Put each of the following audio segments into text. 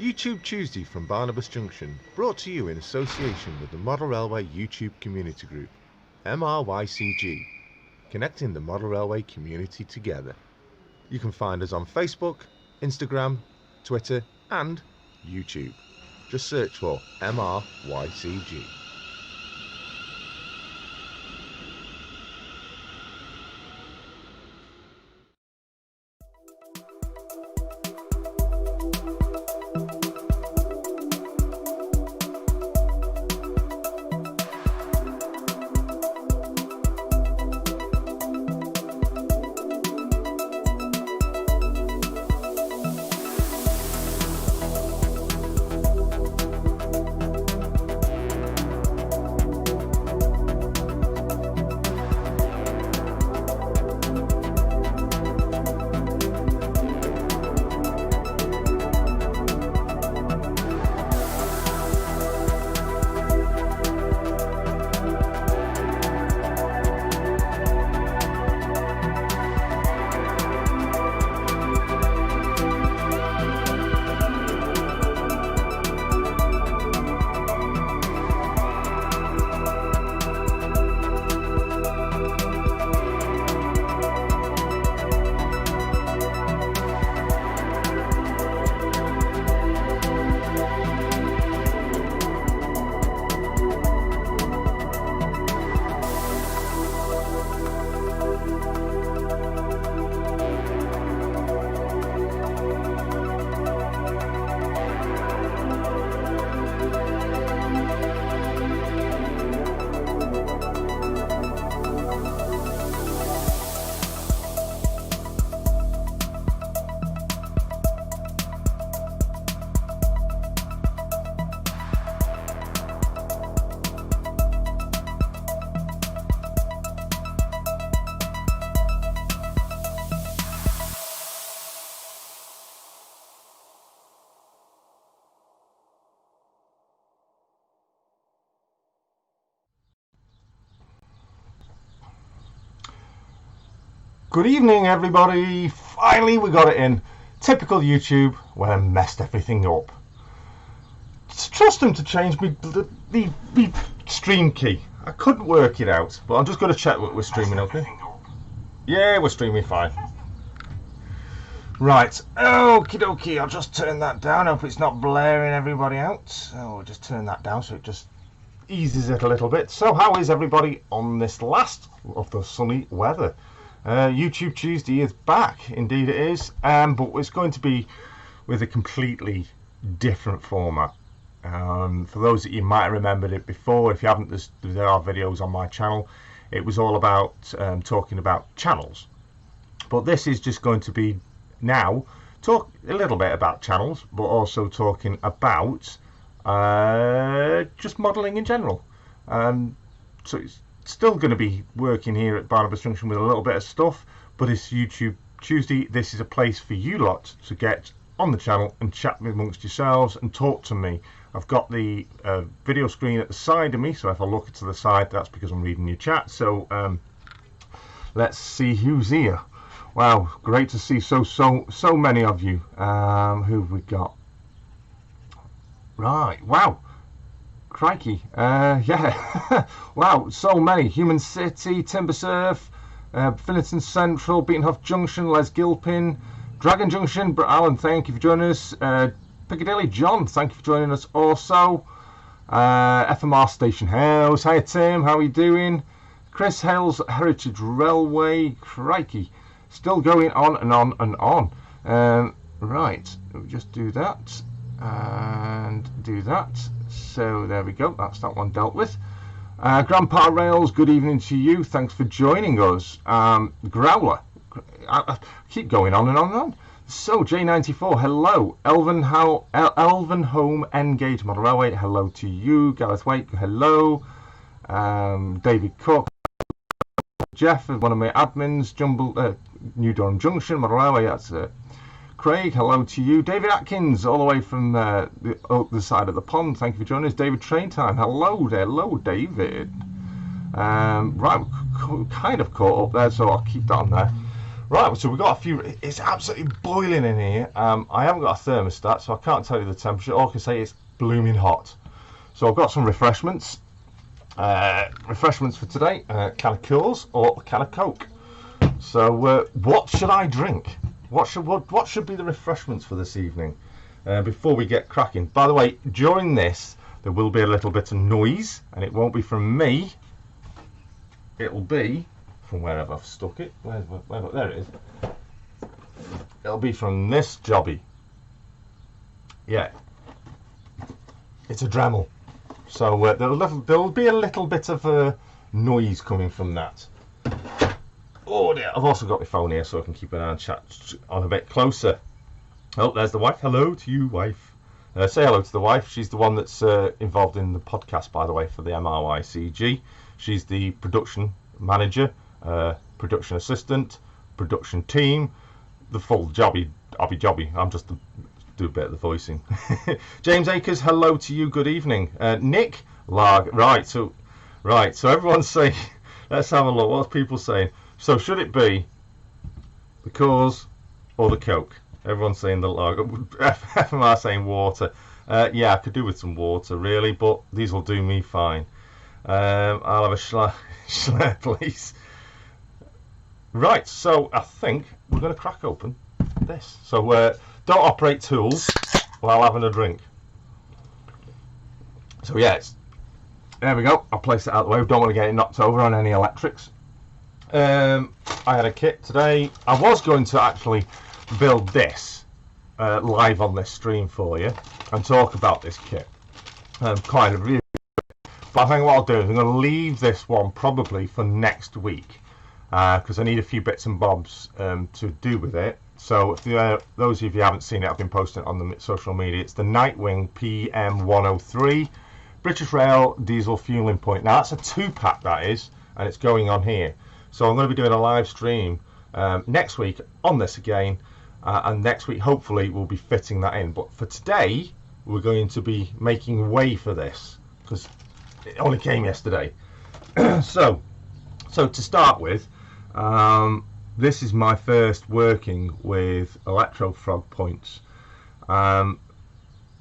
YouTube Tuesday from Barnabas Junction, brought to you in association with the Model Railway YouTube Community Group, MRYCG, connecting the Model Railway community together. You can find us on Facebook, Instagram, Twitter and YouTube. Just search for MRYCG. Good evening, everybody. Finally, we got it in. Typical YouTube when I messed everything up. Just trust them to change the stream key. I couldn't work it out, but I'm just going to check what we're streaming. Okay? Yeah, we're streaming fine. Right. Okie dokie. I'll just turn that down. Hope it's not blaring everybody out. So I'll just turn that down so it just eases it a little bit. So, how is everybody on this last of the sunny weather? YouTube Tuesday is back, indeed it is, but it's going to be with a completely different format. For those that you might have remembered it before, if you haven't, there are videos on my channel. It was all about talking about channels, but this is just going to be now talk a little bit about channels, but also talking about just modelling in general. So it's still going to be working here at Barnabas Junction with a little bit of stuff, but it's YouTube Tuesday. This is a place for you lot to get on the channel and chat amongst yourselves and talk to me. I've got the video screen at the side of me, so if I look to the side, that's because I'm reading your chat. So let's see who's here. Wow, great to see so many of you. Who have we got? Right, wow. Crikey, yeah, wow, so many. Human City, Timbersurf, Finnerton Central, Beatenhoff Junction, Les Gilpin, Dragon Junction, Alan, thank you for joining us. Piccadilly, John, thank you for joining us also. FMR Station House, hi Tim, how are you doing? Chris Hales, Heritage Railway, crikey, still going on and on and on. Right, we'll just do that and do that. So there we go, that's that one dealt with. Grandpa Rails, good evening to you, thanks for joining us. Growler, I keep going on and on and on. So J94, hello. Elven Home Engage Model Railway, hello to you. Gareth Wake, hello. David Cook, Jeff, one of my admins. New Durham Junction Model Railway, that's Craig, hello to you. David Atkins, all the way from the other side of the pond. Thank you for joining us. David Train Time, hello there. Hello, David. Right, kind of caught up there, so I'll keep that on there. Right, so we've got a few. It's absolutely boiling in here. I haven't got a thermostat, so I can't tell you the temperature. All I can say is blooming hot. So I've got some refreshments. Refreshments for today: a can of Coors or a can of Coke. So what should I drink? What should be the refreshments for this evening? Before we get cracking. By the way, during this there will be a little bit of noise, and it won't be from me. It will be from wherever I've stuck it. Where, there it is. It'll be from this jobby. Yeah, it's a Dremel. So there'll be a little bit of noise coming from that. Oh dear! I've also got my phone here so I can keep an eye on chat on a bit closer. Oh, there's the wife. Hello to you, wife. Say hello to the wife. She's the one that's involved in the podcast, by the way, for the MRYCG. She's the production manager, production assistant, production team, the full jobby. I'm just do a bit of the voicing. James Akers, hello to you. Good evening. Nick Larg. Right. So everyone's saying. Let's have a look. What's people saying? So should it be the Coors or the Coke? Everyone's saying the lager. FMR saying water. Yeah, I could do with some water, really, but these will do me fine. I'll have a Schler, please. Right, so I think we're going to crack open this. So don't operate tools while having a drink. So yeah, there we go. I'll place it out of the way. We don't want to get it knocked over on any electrics. I had a kit today. I was going to actually build this live on this stream for you and talk about this kit. Kind of review. But I think what I'll do is I'm going to leave this one probably for next week because I need a few bits and bobs to do with it. So if those of you who haven't seen it, I've been posting it on the social media. It's the Nightwing PM103 British Rail diesel fueling point. Now that's a 2-pack, that is, and it's going on here. So I'm going to be doing a live stream next week on this again, and next week hopefully we'll be fitting that in. But for today we're going to be making way for this because it only came yesterday. so to start with, this is my first working with electrofrog points. For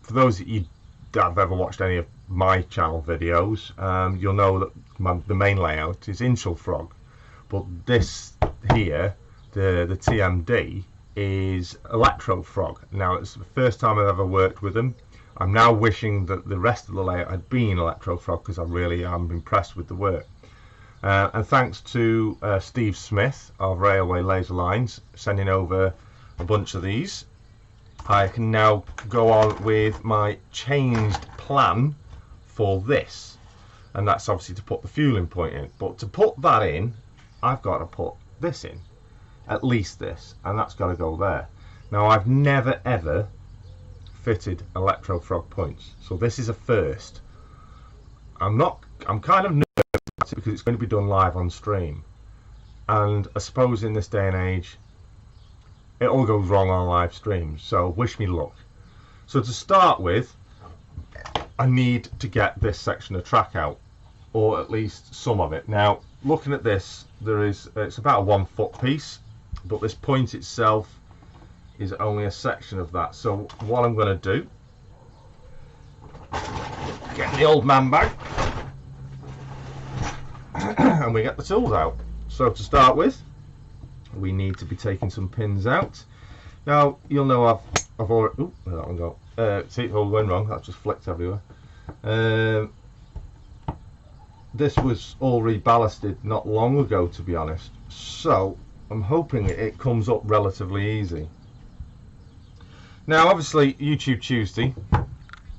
those of you that have ever watched any of my channel videos, you'll know that the main layout is Insulfrog, but this here, the TMD, is Electrofrog. Now it's the first time I've ever worked with them. I'm now wishing that the rest of the layout had been Electrofrog because I really am impressed with the work. And thanks to Steve Smith of Railway Laser Lines sending over a bunch of these, I can now go on with my changed plan for this, and that's obviously to put the fueling point in. But to put that in, I've got to put this in, at least this, and that's got to go there. Now I've never ever fitted Electrofrog points, so this is a first. I'm kind of nervous because it's going to be done live on stream, and I suppose in this day and age it all goes wrong on live streams, so wish me luck. So to start with, I need to get this section of track out, or at least some of it. Now looking at this, it's about a 1 foot piece, but this point itself is only a section of that. So what I'm going to do, get the old man bag and we get the tools out. So to start with, we need to be taking some pins out. Now you'll know I've already, ooh, where'd that one go? See, it all went wrong, that just flicked everywhere. This was all reballasted not long ago, to be honest, so I'm hoping it comes up relatively easy. Now obviously YouTube Tuesday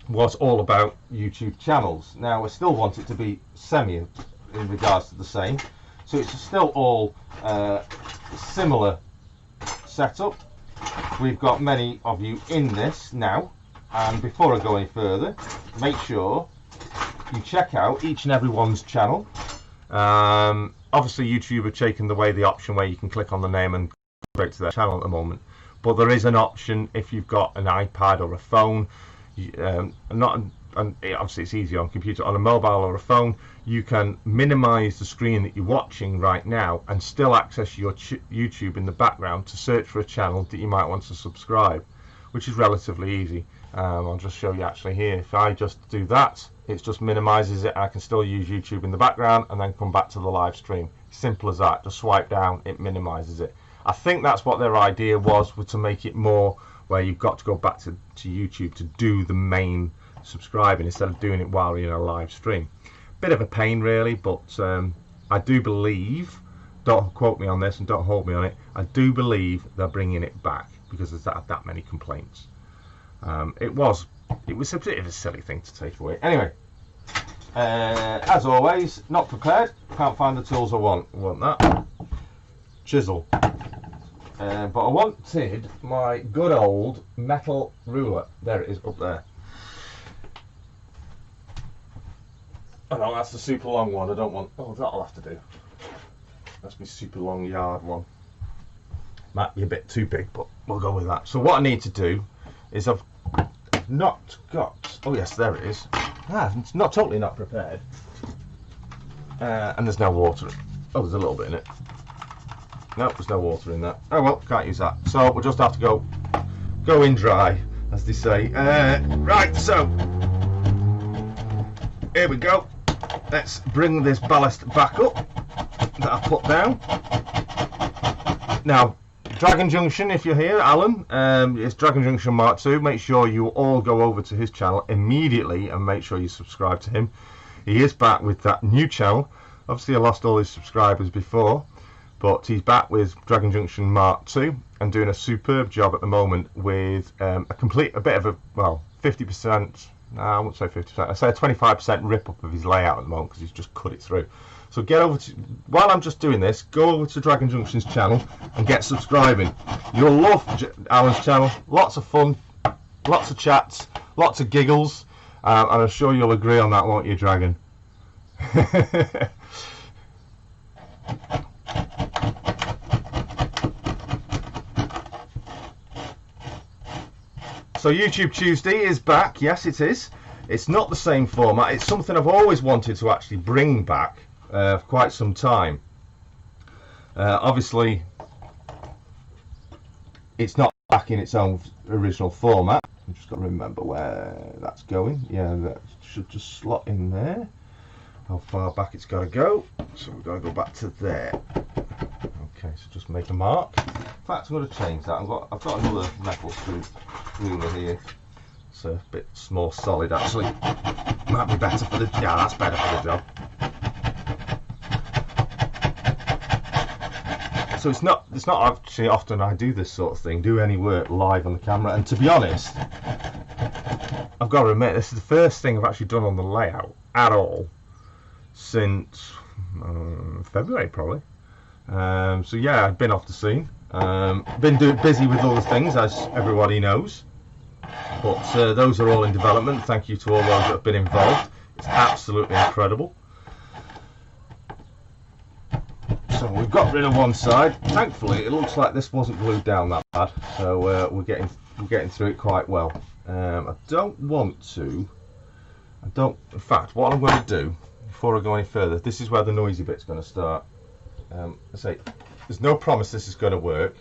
was all about YouTube channels. Now I still want it to be semi in regards to the same, so it's still all similar setup. We've got many of you in this now, and before I go any further, make sure you check out each and everyone's channel. Obviously YouTube have taken away the option where you can click on the name and go straight to their channel at the moment, but there is an option if you've got an iPad or a phone. and obviously it's easy on a computer, on a mobile or a phone, you can minimize the screen that you're watching right now and still access your YouTube in the background to search for a channel that you might want to subscribe, which is relatively easy. I'll just show you actually here. If I just do that, it just minimizes it. I can still use YouTube in the background and then come back to the live stream. Simple as that. Just swipe down, it minimizes it. I think that's what their idea was to make it more where you've got to go back to YouTube to do the main subscribing instead of doing it while you're in a live stream. Bit of a pain really, but I do believe, don't quote me on this and don't hold me on it, I do believe they're bringing it back because there's that many complaints. It was a bit of a silly thing to take away. Anyway, as always, not prepared. Can't find the tools I want. I want that chisel, but I wanted my good old metal ruler. There it is, up there. Oh no, that's the super long one. I don't want. Oh, that'll have to do. That's my super long yard one. Might be a bit too big, but we'll go with that. So what I need to do is I've not got. Oh yes, there it is. It's not totally not prepared. And there's no water. Oh, there's a little bit in it. No, there's no water in that. Oh well, can't use that. So we'll just have to go in dry, as they say. Right, so here we go. Let's bring this ballast back up that I put down. Now, Dragon Junction, if you're here, Alan, it's Dragon Junction Mark II. Make sure you all go over to his channel immediately and make sure you subscribe to him. He is back with that new channel. Obviously, I lost all his subscribers before, but he's back with Dragon Junction Mark II and doing a superb job at the moment with a bit of a, well, 50%, no, I won't say 50%, I say a 25% rip up of his layout at the moment because he's just cut it through. So get over to, while I'm just doing this, go over to Dragon Junction's channel and get subscribing. You'll love Alan's channel, lots of fun, lots of chats, lots of giggles, and I'm sure you'll agree on that, won't you, Dragon? So YouTube Tuesday is back. Yes, it is. It's not the same format. It's something I've always wanted to actually bring back for quite some time. Obviously, it's not back in its own original format. I've just got to remember where that's going. Yeah, that should just slot in there. How far back it's got to go. So we've got to go back to there. Okay, so just make a mark. In fact, I'm going to change that. I've got another metal ruler here. It's a bit more solid actually. Might be better for the job. Yeah, that's better for the job. So it's not actually often I do this sort of thing, do any work live on the camera. And to be honest, I've got to admit this is the first thing I've actually done on the layout at all since February probably. So yeah, I've been off the scene. Been busy with other things, as everybody knows, but those are all in development. Thank you to all those that have been involved. It's absolutely incredible. So we've got rid of one side. Thankfully, it looks like this wasn't glued down that bad, so we're getting through it quite well. I don't want to. In fact, what I'm going to do before I go any further, this is where the noisy bit's going to start. I say, there's no promise this is going to work.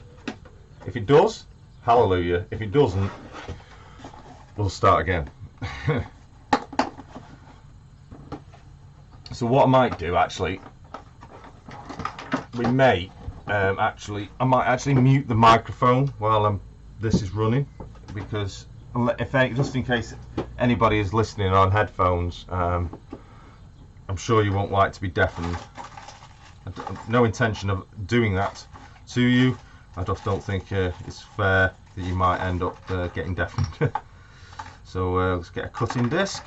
If it does, hallelujah. If it doesn't, we'll start again. So what I might do actually, I might actually mute the microphone while this is running, because just in case anybody is listening on headphones, I'm sure you won't like to be deafened. No intention of doing that to you. I just don't think it's fair that you might end up getting deafened. So let's get a cutting disc.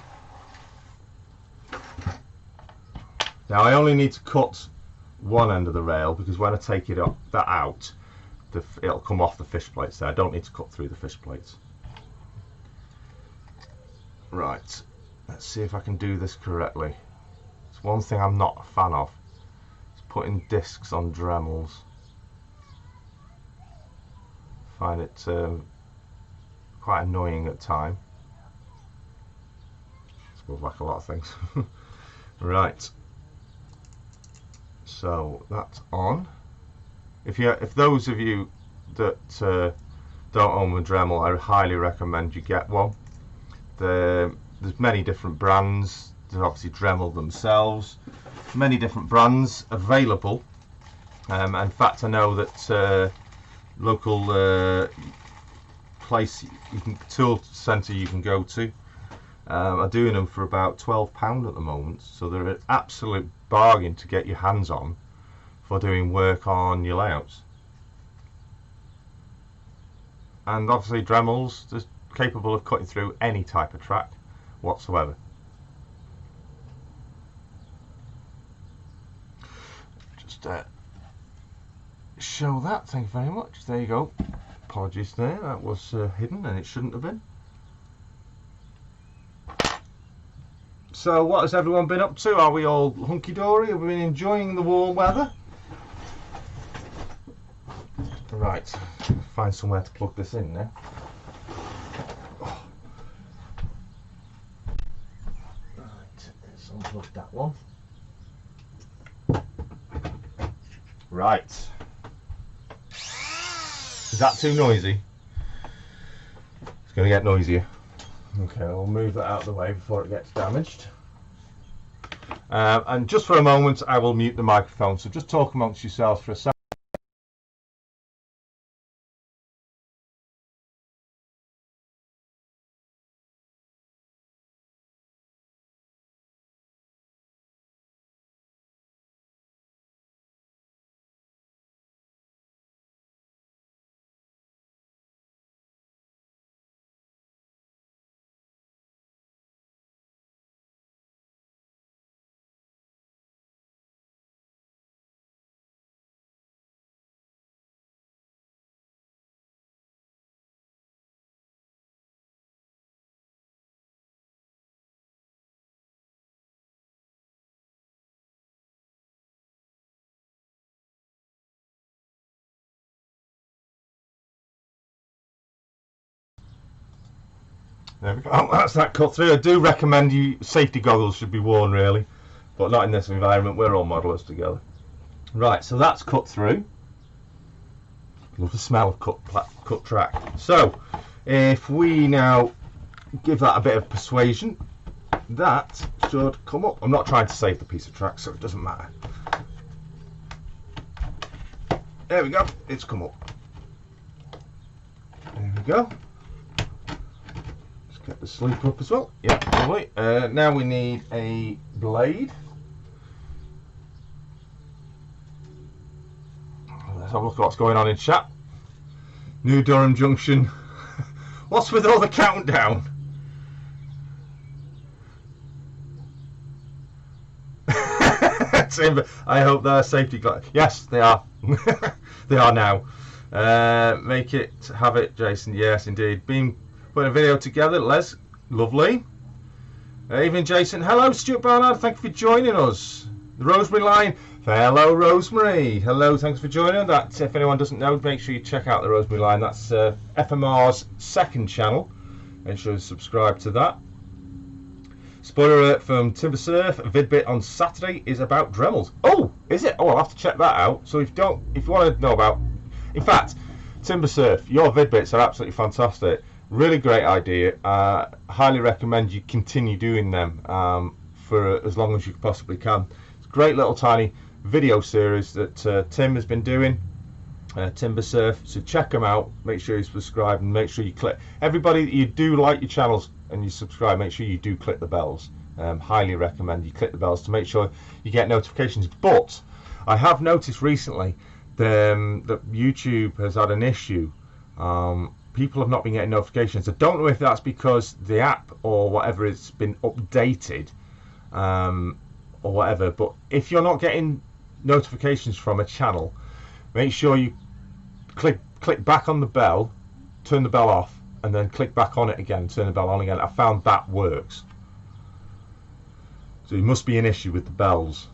Now I only need to cut one end of the rail because when I take that out, it'll come off the fish plates there. I don't need to cut through the fish plates. Right, let's see if I can do this correctly. It's one thing I'm not a fan of. Putting discs on Dremels. Find it quite annoying at times. suppose like a lot of things. Right. So that's on. If those of you that don't own a Dremel, I highly recommend you get one. There's many different brands. There's obviously Dremel themselves. Many different brands available. In fact, I know that local place, tool centre you can go to, are doing them for about £12 at the moment. So they're an absolute bargain to get your hands on for doing work on your layouts. And obviously Dremels are capable of cutting through any type of track whatsoever. Just show that, thank you very much. There you go. Apologies there, that was hidden and it shouldn't have been. So what has everyone been up to? Are we all hunky-dory? Have we been enjoying the warm weather? Right, find somewhere to plug this in now. Right, let's unplug that one. Right. Is that too noisy? It's going to get noisier. Okay, I'll move that out of the way before it gets damaged. And just for a moment, I will mute the microphone. So just talk amongst yourselves for a second. There we go. Oh, that's that cut through. I do recommend safety goggles should be worn really, but not in this environment. We're all modelers together. Right, so that's cut through. Love the smell of cut track. So if we now give that a bit of persuasion, that should come up. I'm not trying to save the piece of track, so it doesn't matter. There we go. It's come up. There we go. Get the sleep up as well. Yeah, lovely. Now we need a blade. Let's have a look at what's going on in chat. New Durham Junction. What's with all the countdown? I hope they're safety glasses. Yes, they are. They are now. Make it, have it, Jason. Yes, indeed. Putting a video together, Les, lovely. Evening, Jason. Hello, Stuart Barnard. Thank you for joining us. The Rosemary line. Hello, Rosemary. Hello, thanks for joining. That, if anyone doesn't know, make sure you check out the Rosemary line. That's FMR's second channel. Make sure you subscribe to that. Spoiler alert from Timber Surf. Vidbit on Saturday is about Dremels. Oh, is it? Oh, I'll have to check that out. So if you want to know about, in fact, Timber Surf, your vidbits are absolutely fantastic. Really great idea. Highly recommend you continue doing them for as long as you possibly can. It's a great little tiny video series that Tim has been doing, Timber Surf. So check them out. Make sure you subscribe and make sure you click. Everybody that you do like your channels and you subscribe, make sure you do click the bells. Highly recommend you click the bells to make sure you get notifications. But I have noticed recently that YouTube has had an issue. People have not been getting notifications. I don't know if that's because the app or whatever has been updated or whatever, but if you're not getting notifications from a channel, make sure you click back on the bell, turn the bell off, and then click back on it again, turn the bell on again. I found that works. So it must be an issue with the bells.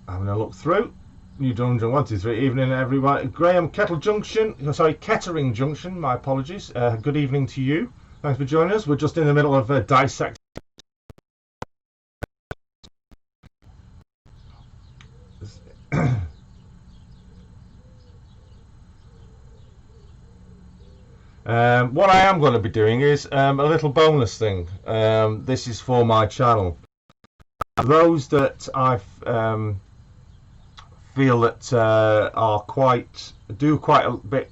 Having a look through. New Dungeon 123. Evening, everyone. Graham Kettering Junction. My apologies. Good evening to you. Thanks for joining us. We're just in the middle of dissecting. What I am going to be doing is a little bonus thing. This is for my channel. Those that I feel that are do quite a bit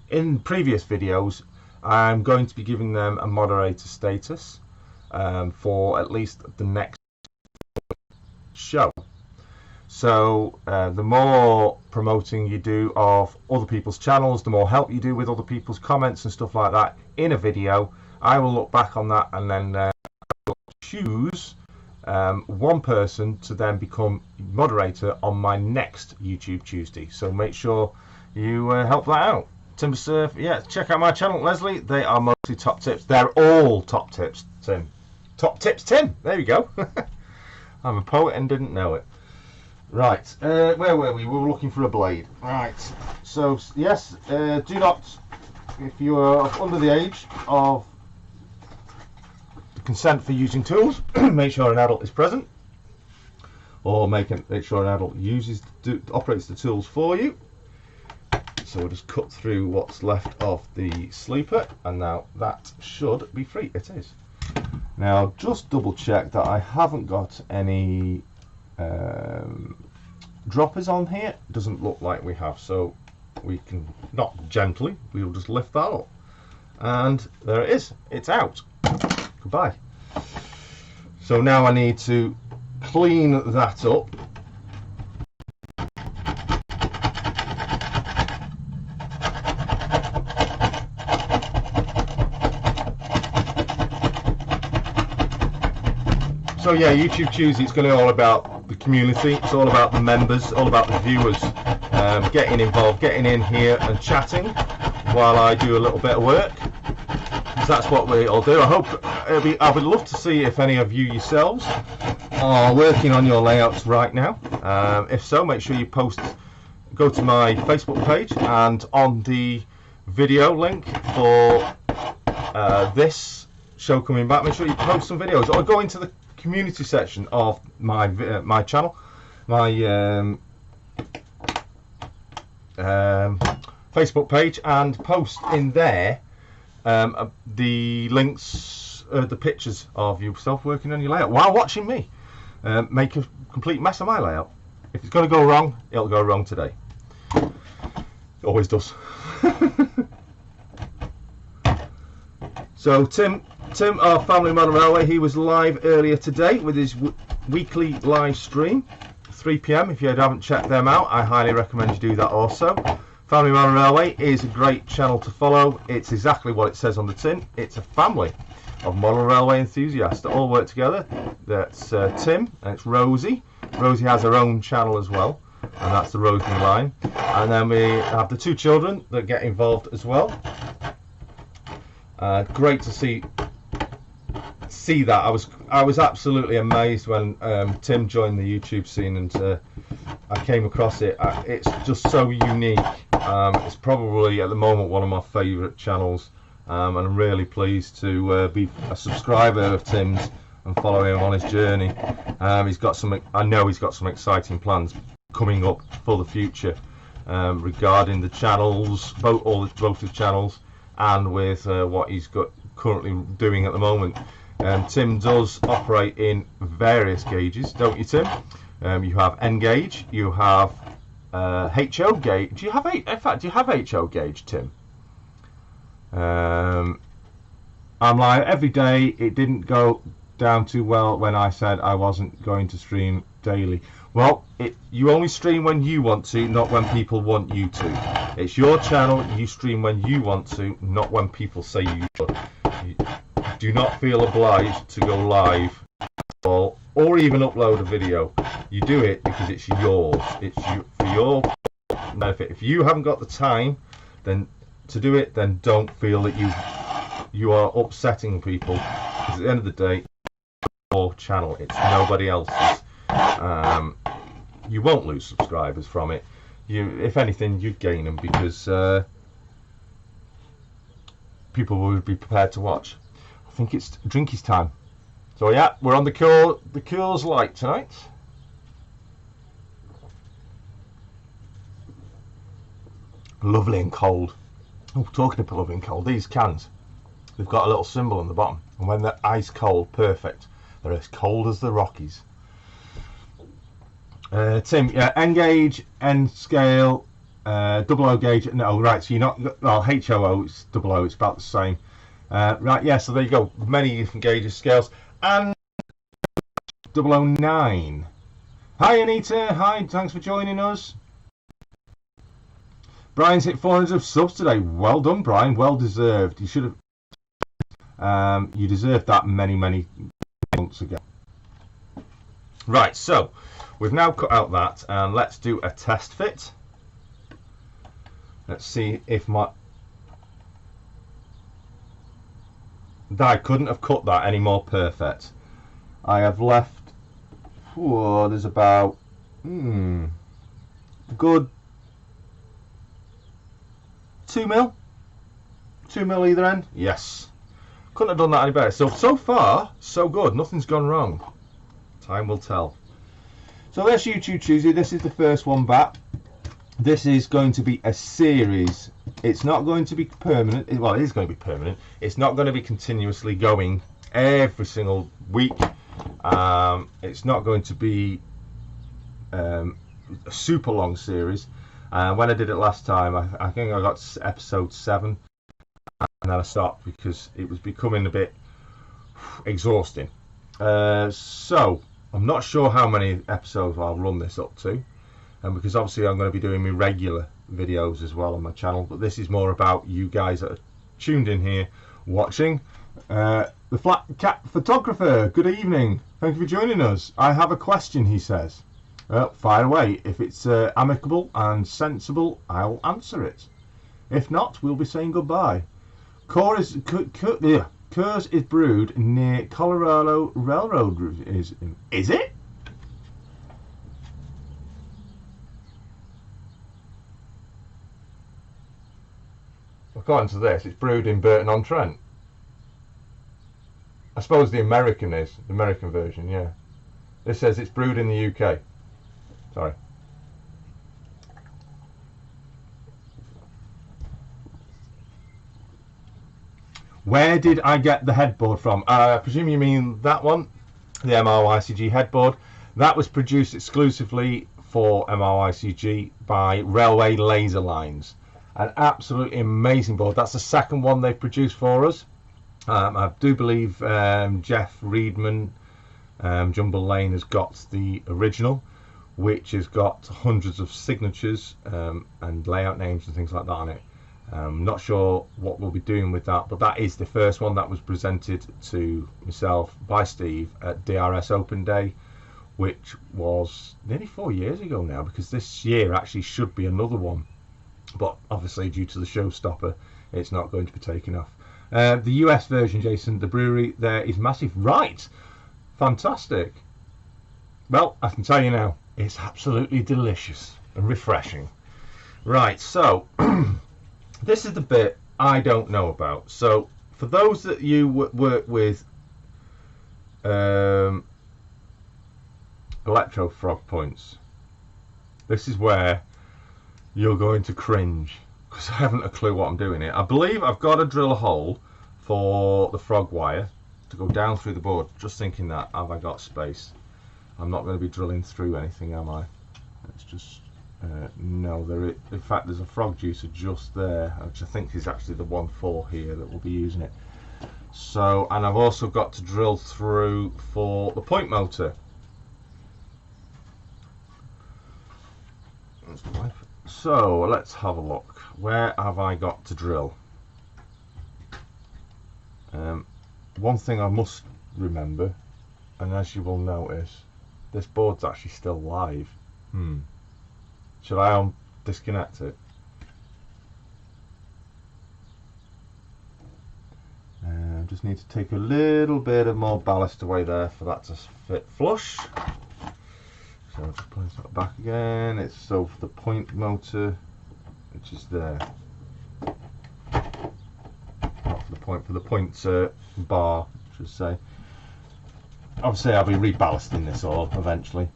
in previous videos, I'm going to be giving them a moderator status for at least the next show. So the more promoting you do of other people's channels, the more help you do with other people's comments and stuff like that in a video, I will look back on that and then choose one person to then become moderator on my next YouTube Tuesday. So make sure you help that out. Timber Surf, yeah, check out my channel, Leslie. They are mostly top tips. They're all top tips, Tim. Top tips, Tim. There you go. I'm a poet and didn't know it. Right, where were we? We were looking for a blade. Right, so yes, do not, if you are under the age of consent for using tools, make sure an adult is present, or make sure an adult operates the tools for you. So we'll just cut through what's left of the sleeper, and now that should be free. It is. Now just double check that I haven't got any droppers on here. Doesn't look like we have, so we can, not gently, we'll just lift that up, and there it is. It's out. Goodbye. So now I need to clean that up. So yeah, YouTube Tuesday, it's going to be all about the community, it's all about the members, all about the viewers, getting involved, getting in here and chatting while I do a little bit of work. That's what we all do. I would love to see if any of you yourselves are working on your layouts right now. If so, make sure you go to my Facebook page, and on the video link for this show coming back, make sure you post some videos, or go into the community section of my channel, my Facebook page, and post in there the links, the pictures of yourself working on your layout while watching me make a complete mess of my layout. If it's going to go wrong, it'll go wrong today. It always does. So Tim of Family Model Railway, he was live earlier today with his weekly live stream, 3 PM. If you haven't checked them out, I highly recommend you do that also. Family Model Railway is a great channel to follow. It's exactly what it says on the tin. It's a family of model railway enthusiasts that all work together. That's Tim, and it's Rosie. Rosie has her own channel as well, and that's the Rosie line. And then we have the two children that get involved as well. Great to see that. I was absolutely amazed when Tim joined the YouTube scene, and I came across it. It's just so unique. It's probably at the moment one of my favourite channels, and I'm really pleased to be a subscriber of Tim's and follow him on his journey. He's got some. I know he's got some exciting plans coming up for the future regarding the channels, both the channels, and with what he's currently doing at the moment. Tim does operate in various gauges, don't you, Tim? You have N gauge, you have HO gauge. Do you have HO gauge, Tim? I'm like, every day it didn't go down too well when I said I wasn't going to stream daily. Well, you only stream when you want to, not when people want you to. It's your channel, you stream when you want to, not when people say you should. Do not feel obliged to go live or even upload a video. You do it because it's yours. It's for your benefit. If you haven't got the time then to do it, then don't feel that you are upsetting people, because at the end of the day, it's your channel, it's nobody else's. you won't lose subscribers from it. If anything, you'd gain them, because people will be prepared to watch. I think it's drinkies time. So yeah, we're on the Coors Light tonight. Lovely and cold. Oh, talking of lovely and cold, these cans, they've got a little symbol on the bottom, and when they're ice cold, perfect. They're as cold as the Rockies. Tim, yeah, N gauge, N scale, double O gauge. No, right. So you're not. Well, HOO, it's double O. It's about the same. Right. Yeah. So there you go. Many different gauges, scales, and 009. Hi, Anita. Hi. Thanks for joining us. Brian's hit 400 subs today. Well done, Brian. Well deserved. You should have. You deserved that many months ago. Right. So we've now cut out that, and let's do a test fit. Let's see if I couldn't have cut that any more perfect. I have left. Oh, there's about good 2 mil either end. Yes, couldn't have done that any better. So far so good. Nothing's gone wrong. Time will tell. So there's YouTube Tuesday. This is the first one back. This is going to be a series. It's not going to be permanent. Well, it is going to be permanent. It's not going to be continuously going every single week. It's not going to be a super long series. When I did it last time, I think I got episode 7, and then I stopped because it was becoming a bit exhausting. So I'm not sure how many episodes I'll run this up to, and because obviously I'm going to be doing my regular videos as well on my channel, but this is more about you guys that are tuned in here watching. The Flat Cat Photographer, good evening. Thank you for joining us. I have a question, he says. Well, fire away. If it's amicable and sensible, I'll answer it. If not, we'll be saying goodbye. Coors is brewed near Colorado Railroad. Is it? According to this, it's brewed in Burton-on-Trent. I suppose the American version, yeah. This says it's brewed in the UK. Sorry. Where did I get the headboard from? I presume you mean that one, the MRYCG headboard. That was produced exclusively for MRYCG by Railway Laser Lines. An absolutely amazing board. That's the second one they've produced for us. I do believe Jeff Reedman, Jumble Lane, has got the original, which has got hundreds of signatures and layout names and things like that on it. I'm not sure what we'll be doing with that, but that is the first one that was presented to myself by Steve at DRS Open Day, which was nearly 4 years ago now, because this year actually should be another one, but obviously due to the showstopper it's not going to be taken off. The US version, Jason, the brewery there is massive. Right, fantastic. Well, I can tell you now, it's absolutely delicious and refreshing. Right, so this is the bit I don't know about. So for those that you work with electro frog points, this is where you're going to cringe, because I haven't a clue what I'm doing here. I believe I've got to drill a hole for the frog wire to go down through the board. Just thinking that, have I got space? I'm not going to be drilling through anything, am I? It's just no, in fact there's a frog juicer just there, which I think is actually the 1.4 here that we'll be using it. So, and I've also got to drill through for the point motor. So let's have a look. Where have I got to drill? One thing I must remember, and as you will notice, this board's actually still live. Should I disconnect it? Just need to take a little bit of more ballast away there for that to fit flush. So I'll just place that back again. It's so for the point motor, which is there. Not for the point bar, I should say. Obviously I'll be reballasting this all eventually.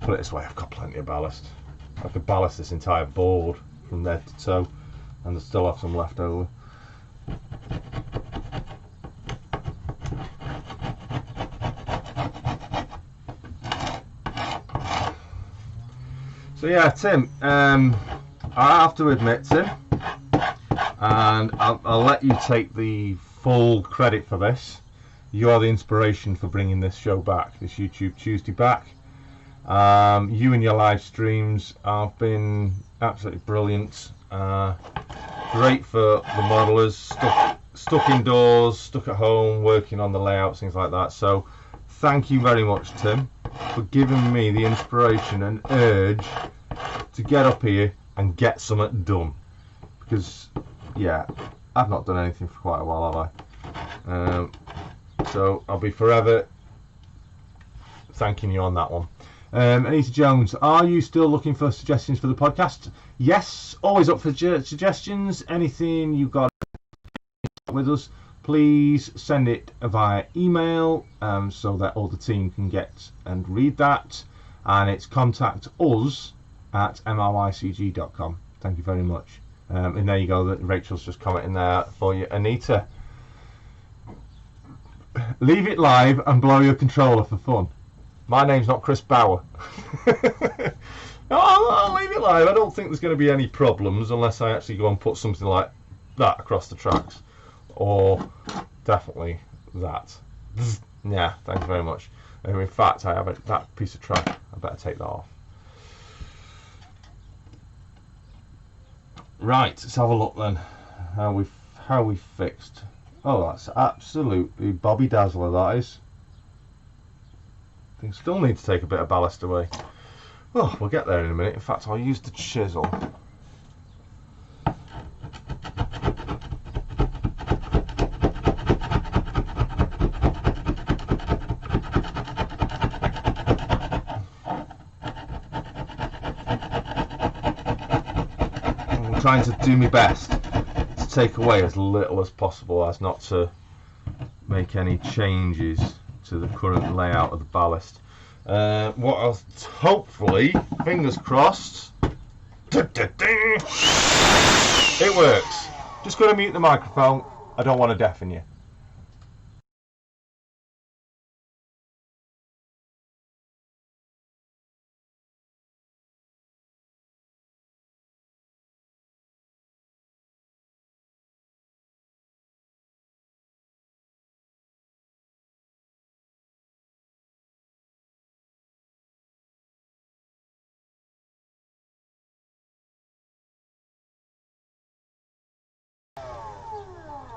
Put it this way, I've got plenty of ballast. I could ballast this entire board from head to toe and I still have some left over. So yeah, Tim, I have to admit, Tim, and I'll let you take the full credit for this. You are the inspiration for bringing this show back, this YouTube Tuesday back. You and your live streams have been absolutely brilliant. Great for the modelers, stuck indoors, stuck at home, working on the layouts, things like that. So thank you very much, Tim, for giving me the inspiration and urge to get up here and get something done. Because, yeah, I've not done anything for quite a while, have I? So I'll be forever thanking you on that one. Anita Jones, are you still looking for suggestions for the podcast? Yes, always up for suggestions. Anything you've got with us, please send it via email so that all the team can get and read that. And it's contact us at MRYCG.com. Thank you very much. And there you go, that Rachel's just commenting there for you. Anita, leave it live and blow your controller for fun. My name's not Chris Bauer. No, I'll leave it live. I don't think there's going to be any problems unless I actually go and put something like that across the tracks. Or definitely that. Yeah, thank you very much. In fact, I have that piece of track. I better take that off. Right, let's have a look then. How we fixed. Oh, that's absolutely Bobby Dazzler, that is. I still need to take a bit of ballast away. Oh, we'll get there in a minute. In fact, I'll use the chisel. I'm trying to do my best to take away as little as possible, as not to make any changes to the current layout of the ballast. What else? Hopefully, fingers crossed, it works. Just got to mute the microphone. I don't want to deafen you.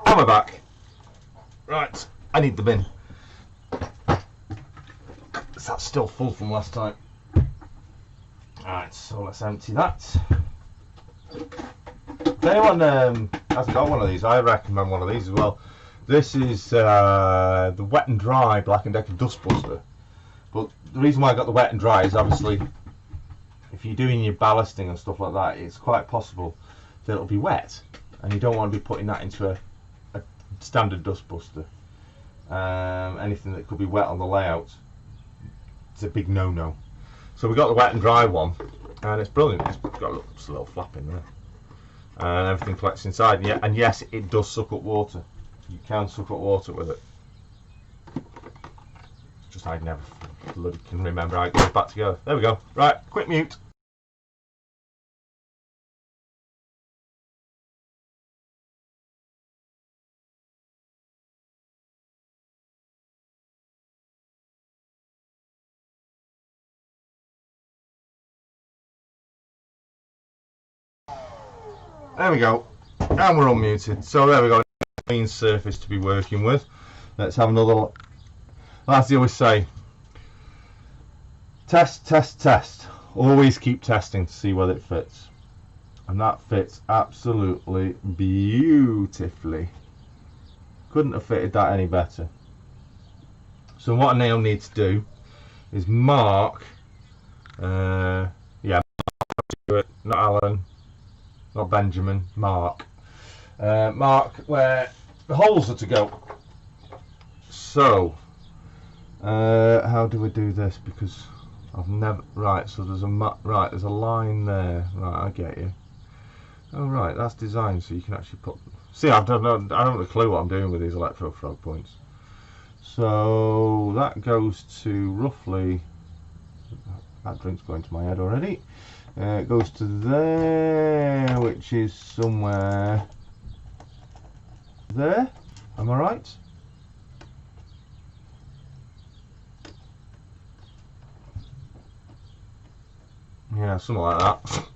And we're back. Right, I need the bin. That's still full from last time. Alright, so let's empty that. If anyone hasn't got one of these, I recommend one of these as well. This is the Wet and Dry Black & Decker Dust Buster. But the reason why I got the Wet and Dry is obviously if you're doing your ballasting and stuff like that, it's quite possible that it'll be wet. And you don't want to be putting that into a standard dust buster. Anything that could be wet on the layout, it's a big no-no. So we got the Wet and Dry one, and it's brilliant. It's got a little flap in there, and everything collects inside. Yeah, and yes, it does suck up water. You can suck up water with it. Just I never bloody can remember how it goes back together. There we go. Right, quick mute. There we go, and we're unmuted. So there we go, clean surface to be working with. Let's have another look. As they always say, test, test, test. Always keep testing to see whether it fits. And that fits absolutely beautifully. Couldn't have fitted that any better. So what I now need to do is mark Yeah, not Alan, not Benjamin, Mark. Mark, where the holes are to go. So, how do we do this? Because I've never. Right, so there's there's a line there. Right, I get you. Oh right, that's designed so you can actually put. See, I don't have a clue what I'm doing with these electro frog points. So that goes to roughly. That drink's going to my head already. It goes to there, which is somewhere there. Am I right? Yeah, something like that.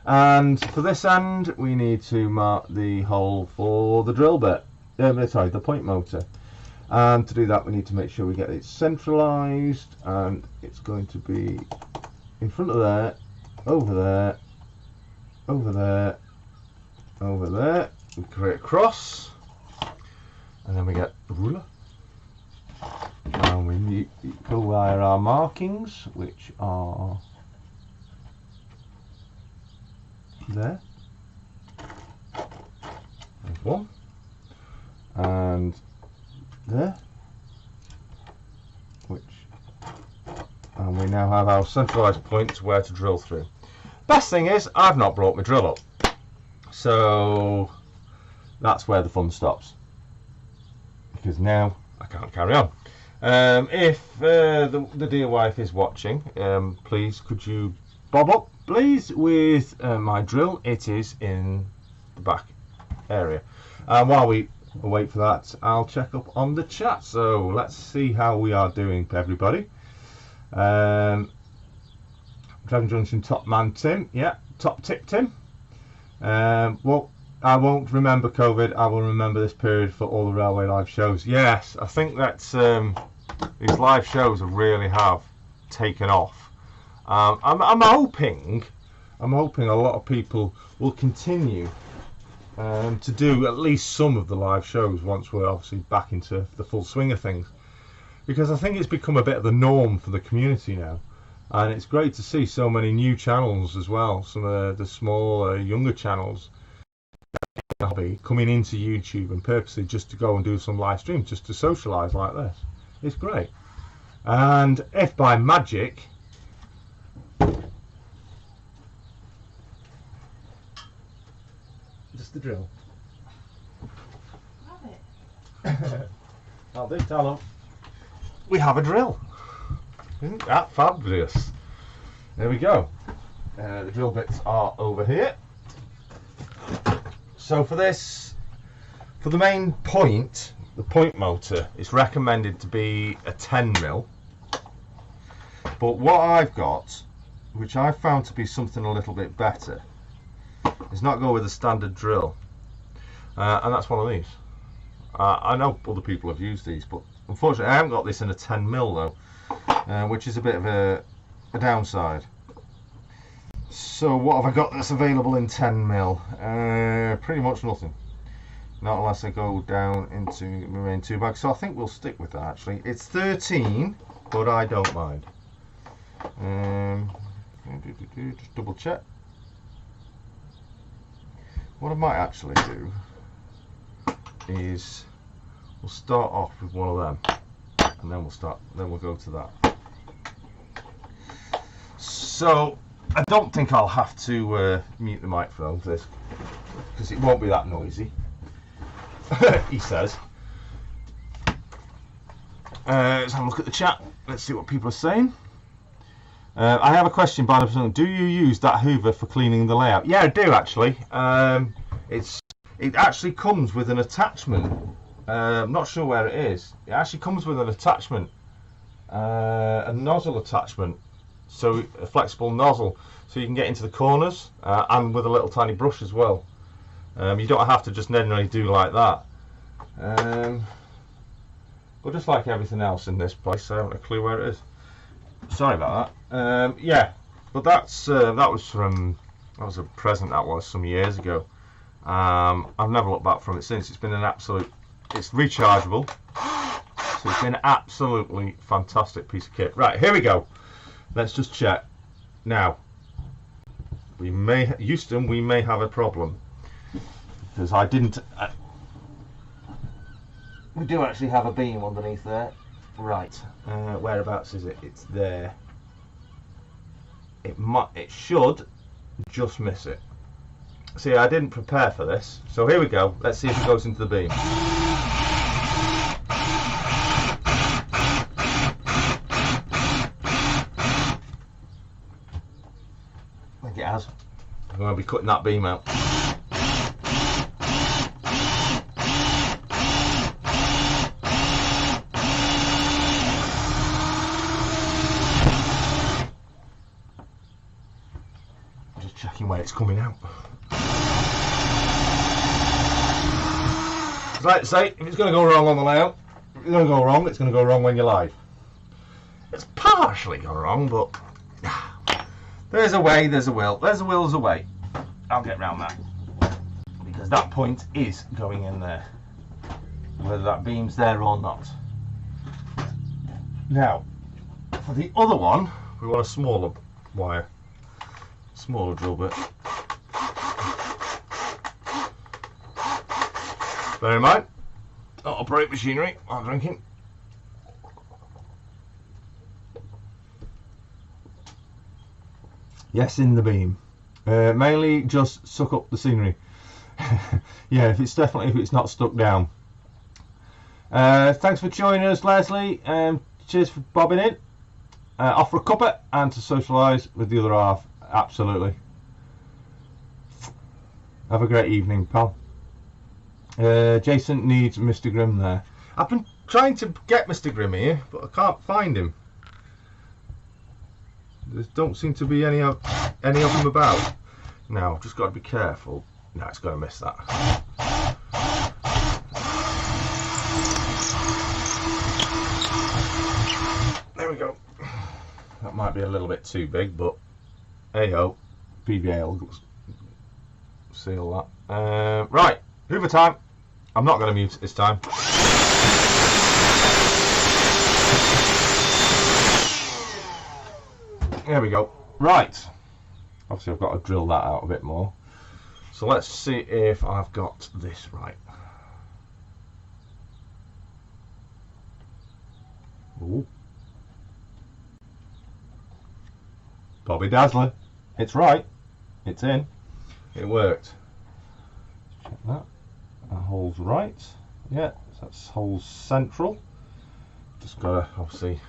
And for this end, we need to mark the hole for the drill bit. Sorry, the point motor. And to do that, we need to make sure we get it centralised, and it's going to be in front of there, over there, over there, over there. We create a cross, and then we get the ruler, and we go via our markings, which are there. There's one, and there, and we now have our centralised points where to drill through. Best thing is, I've not brought my drill up, so that's where the fun stops, because now I can't carry on. If the dear wife is watching, please could you bob up, please, with my drill. It is in the back area, and while we wait for that, I'll check up on the chat. So let's see how we are doing, everybody. Dragon Junction top man Tim, yeah, top tip Tim. Well, I won't remember COVID, I will remember this period for all the railway live shows. Yes, I think that these live shows really have taken off. I'm hoping a lot of people will continue to do at least some of the live shows once we're obviously back into the full swing of things, because I think it's become a bit of the norm for the community now, and it's great to see so many new channels as well, some of the smaller, younger channels coming into YouTube and purposely just to go and do some live streams, just to socialise like this. It's great. And if by magic the drill. Have it. I'll do, tell them. We have a drill. Isn't that fabulous? There we go. The drill bits are over here. So for this, for the main point, the point motor, it's recommended to be a 10mm. But what I've got, which I found to be something a little bit better, is not go with a standard drill, and that's one of these. I know other people have used these, but unfortunately I haven't got this in a 10mm though, which is a bit of a downside. So what have I got that's available in 10mm? Pretty much nothing, not unless I go down into my main 2 bag. So I think we'll stick with that. Actually, it's 13, but I don't mind. Just double check. What I might actually do is we'll start off with one of them, and then we'll go to that. So I don't think I'll have to mute the microphone for this, because it won't be that noisy. He says. Let's have a look at the chat. Let's see what people are saying. I have a question, Barnabas. Do you use that Hoover for cleaning the layout? Yeah, I do actually. It actually comes with an attachment. I'm not sure where it is. It actually comes with an attachment, a nozzle attachment, so a flexible nozzle, so you can get into the corners, and with a little tiny brush as well. You don't have to just generally do like that. But just like everything else in this place, I haven't a clue where it is. Sorry about that. Yeah, but that was a present that was some years ago. I've never looked back from it since. It's been an absolute, it's rechargeable, so it's been an absolutely fantastic piece of kit. Right, here we go. Let's just check. Now, Houston, we may have a problem. Because I didn't... we do actually have a beam underneath there. Right, whereabouts is it? It's there. It should just miss it. See, I didn't prepare for this. So here we go. Let's see if it goes into the beam. I think it has. I'm going to be cutting that beam out. Just checking where it's coming out. Like I say, if it's going to go wrong on the layout, if it's going to go wrong, it's going to go wrong when you're live. It's partially gone wrong, but there's a way, there's a will. There's a will, there's a way. I'll get round that. Because that point is going in there. Whether that beam's there or not. Now, for the other one, we want a smaller wire. Smaller drill bit. Bear in mind, not operate machinery while drinking. Yes, in the beam. Mainly just suck up the scenery. Yeah, if it's not stuck down. Thanks for joining us, Leslie. Cheers for bobbing in. Off for a cuppa and to socialise with the other half. Absolutely. Have a great evening, pal. Jason needs Mr. Grimm there. I've been trying to get Mr. Grimm here, but I can't find him. There don't seem to be any of them about. Now, I've just got to be careful. No, it's going to miss that. There we go. That might be a little bit too big, but hey-ho. PVA will seal that. Right. Hoover time. I'm not going to mute it this time. There we go. Right. Obviously I've got to drill that out a bit more. So let's see if I've got this right. Ooh. Bobby Dazzler. It's right. It's in. It worked. Check that. That hole's right. Yeah, that's hole's central. Just gotta obviously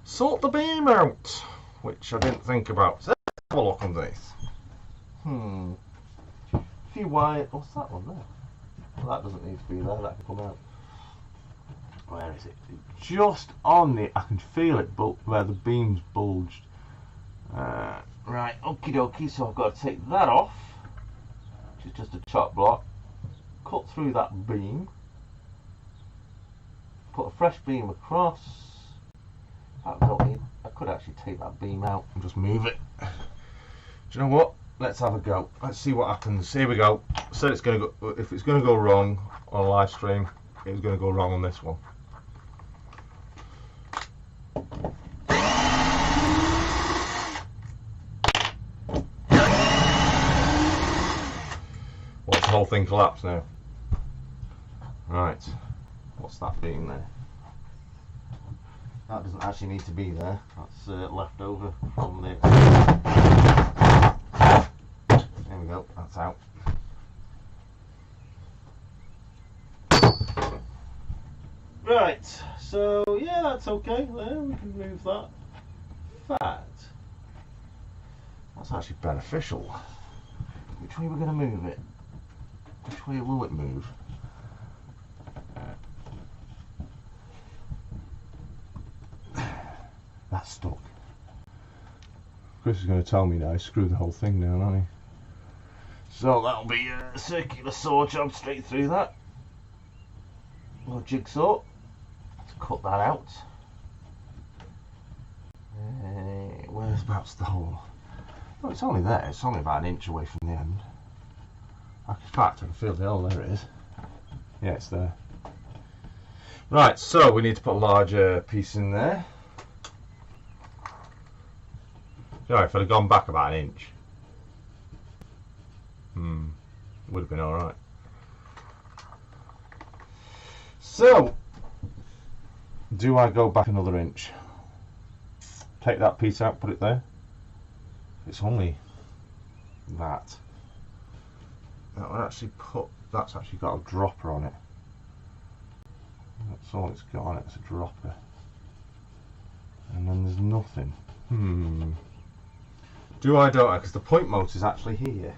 sort the beam out, which I didn't think about. So let's have a look underneath. A few wires. What's that one there? Well, that doesn't need to be there. That can come out. Where is it? Just on the. I can feel it, but where the beam's bulged. Right, okie dokie. So I've got to take that off, which is just a chop block. Cut through that beam, put a fresh beam across. I could actually take that beam out and just move it. Do you know what? Let's have a go. Let's see what happens. Here we go. Said it's going to go. If it's going to go wrong on a live stream, it's going to go wrong on this one. Watch the whole thing collapse now. Right, what's that being there? That doesn't actually need to be there. That's left over from the. There we go. That's out. Right. So yeah, that's okay. There, we can move that. In fact, that's actually beneficial. Which way are we going to move it? Which way will it move? That's stuck. Chris is going to tell me now, screw the whole thing down, aren't he? So that'll be a circular saw job straight through that. Or jigsaw. Let's cut that out. Where's the hole? Oh, it's only there. It's only about an inch away from the end. In fact, I can feel the hole. There it is. Yeah, it's there. Right, so we need to put a larger piece in there. Yeah, if I'd have gone back about an inch, would have been all right. So, do I go back another inch? Take that piece out, put it there. It's only that. That would actually that's actually got a dropper on it. That's all it's got on it, it's a dropper. And then there's nothing. Do I, don't I? Because the point motor is actually here.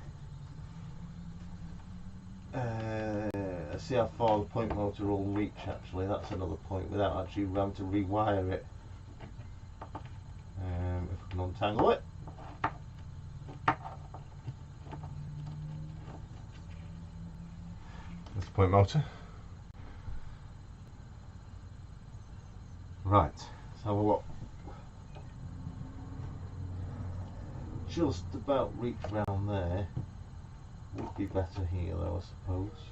Let's see how far the point motor will reach actually. That's another point without actually having to rewire it. If we can untangle it. That's the point motor. Right, let's have a look. Just about reach round there. Would be better here though, I suppose.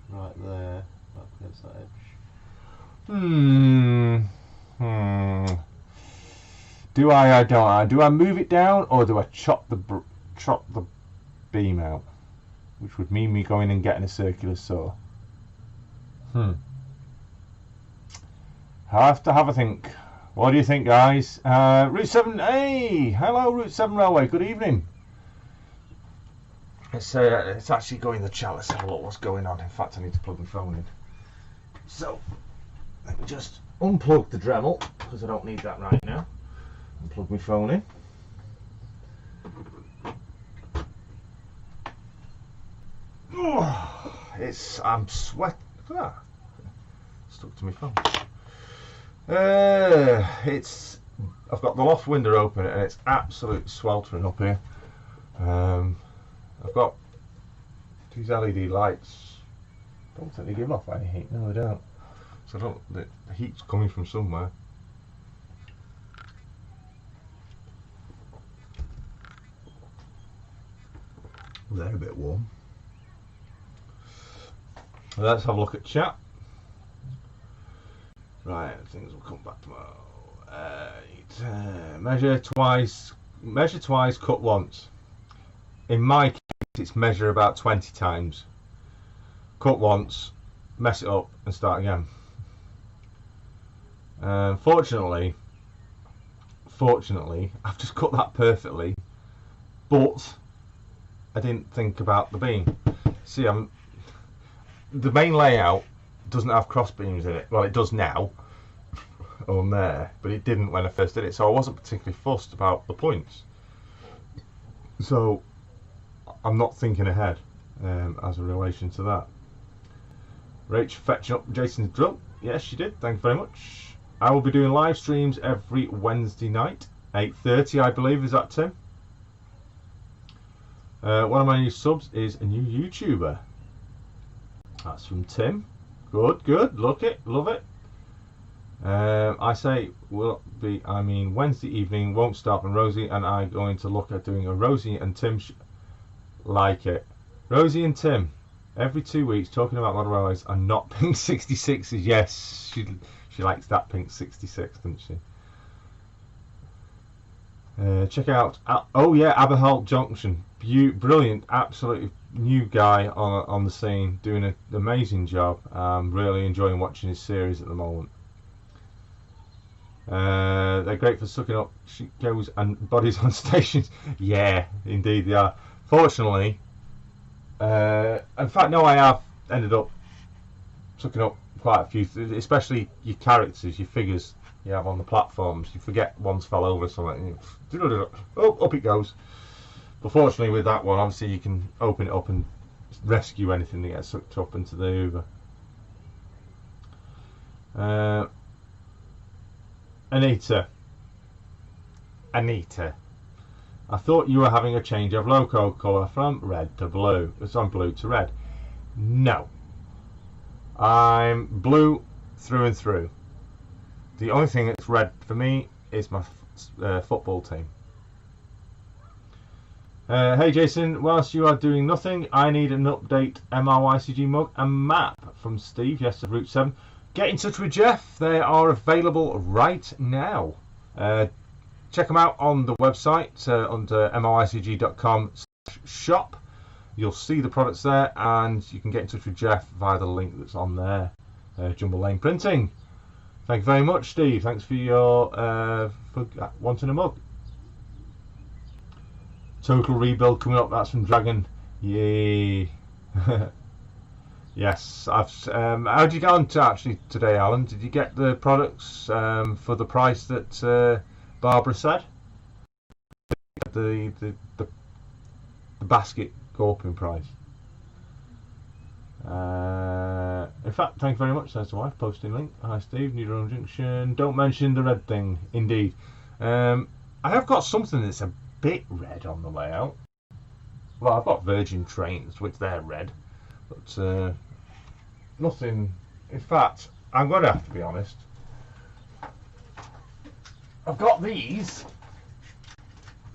Right there, up against that edge. Do I don't I? Do I move it down or do I chop the beam out? Which would mean me going and getting a circular saw. I have to have a think. What do you think, guys? Route 7, hey! Hello, Route 7 Railway, good evening. It's actually going in the chat. Let's have a look what's going on. In fact, I need to plug my phone in. So, let me just unplug the Dremel, because I don't need that right now. And plug my phone in. Oh, I'm sweating. Look at that. Stuck to my phone. I've got the loft window open and it's absolute sweltering up here. I've got these LED lights. Don't think they give off any heat. No, they don't. So the heat's coming from somewhere. They're a bit warm. Let's have a look at chat. Right, things will come back tomorrow. Measure twice, cut once. In my case, it's measure about 20 times. Cut once, mess it up, and start again. Fortunately, I've just cut that perfectly, but I didn't think about the beam. See, the main layout doesn't have cross beams in it. Well, it does now on there, but it didn't when I first did it, so I wasn't particularly fussed about the points. So I'm not thinking ahead as a relation to that. Rach fetching up Jason's drill. Yes, she did. Thank you very much. I will be doing live streams every Wednesday night, 8:30, I believe. Is that Tim? One of my new subs is a new YouTuber. That's from Tim. Good. Love it. I say Wednesday evening won't stop, and Rosie and I going to look at doing a Rosie and Tim like it. Rosie and Tim every 2 weeks talking about model railways and not pink 66s. Yes, she likes that pink 66, doesn't she? Check out Barnabas Junction. Brilliant, absolutely new guy on the scene, doing an amazing job. Really enjoying watching his series at the moment. They're great for sucking up goes and bodies on stations. Yeah, indeed they are. Fortunately, in fact, no, I have ended up sucking up quite a few, especially your characters, your figures you have on the platforms. You forget one's fell over or something. Up it goes. But fortunately, with that one, obviously you can open it up and rescue anything that gets sucked up into the Hoover. Anita, I thought you were having a change of loco colour from red to blue. It's on blue to red. No, I'm blue through and through. The only thing that's red for me is my football team. Hey Jason, whilst you are doing nothing, I need an update MRYCG mug and map from Steve, yes, of Route 7. Get in touch with Jeff, they are available right now. check them out on the website under mrycg.com/shop. You'll see the products there, and you can get in touch with Jeff via the link that's on there. Jumble Lane Printing. Thank you very much, Steve. Thanks for your for wanting a mug. Total rebuild coming up. That's from Dragon. Yay! Yes, I've. How did you get on to actually today, Alan? Did you get the products for the price that Barbara said? The basket gawping price. In fact, thank you very much. Says the wife. Posting link. Hi, Steve. New Road Junction. Don't mention the red thing. Indeed. I have got something that's a bit red on the layout. Well, I've got Virgin Trains, which they're red, but nothing. In fact, I'm going to have to be honest. I've got these.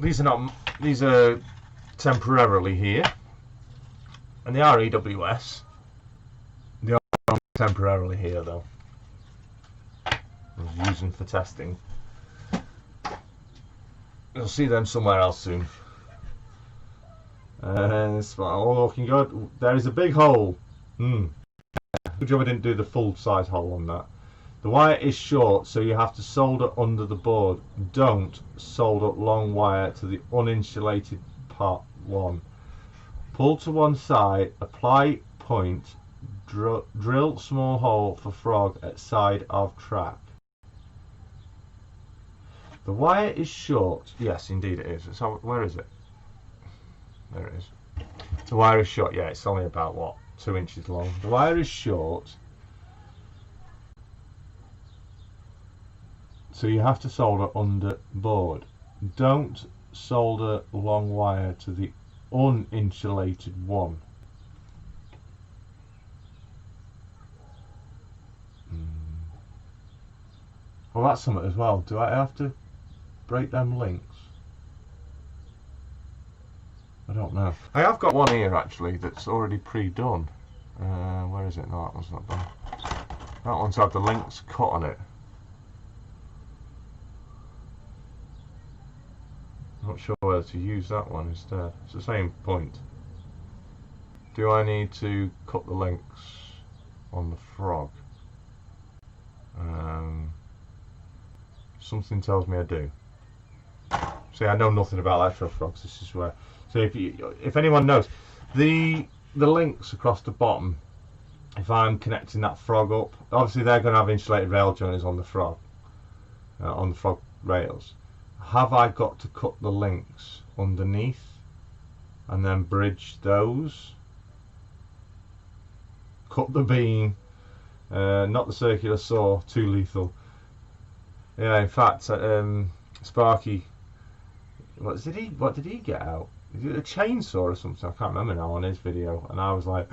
These are not. These are temporarily here, and they are EWS. They are temporarily here, though. I was using for testing. You'll see them somewhere else soon. It's all looking good. There is a big hole. Good job I didn't do the full size hole on that. The wire is short, so you have to solder under the board. Don't solder long wire to the uninsulated part 1. Pull to one side, apply point, drill small hole for frog at side of track. The wire is short. Yes, indeed it is. So where is it? There it is. The wire is short. Yeah, it's only about, what, 2 inches long. The wire is short, so you have to solder under board. Don't solder long wire to the uninsulated one. Well, that's something as well. Do I have to break them links? I don't know. I have got one here actually that's already pre-done. Where is it? No, that one's not done. That one's had the links cut on it. I'm not sure whether to use that one instead. It's the same point. Do I need to cut the links on the frog? Something tells me I do. See, I know nothing about electro frogs. This is where. So if anyone knows, the links across the bottom, if I'm connecting that frog up, obviously they're going to have insulated rail joiners on the frog rails. Have I got to cut the links underneath and then bridge those? Cut the beam, not the circular saw, too lethal. Yeah, in fact, Sparky, what did he get out? Is it a chainsaw or something? I can't remember now on his video, and I was like,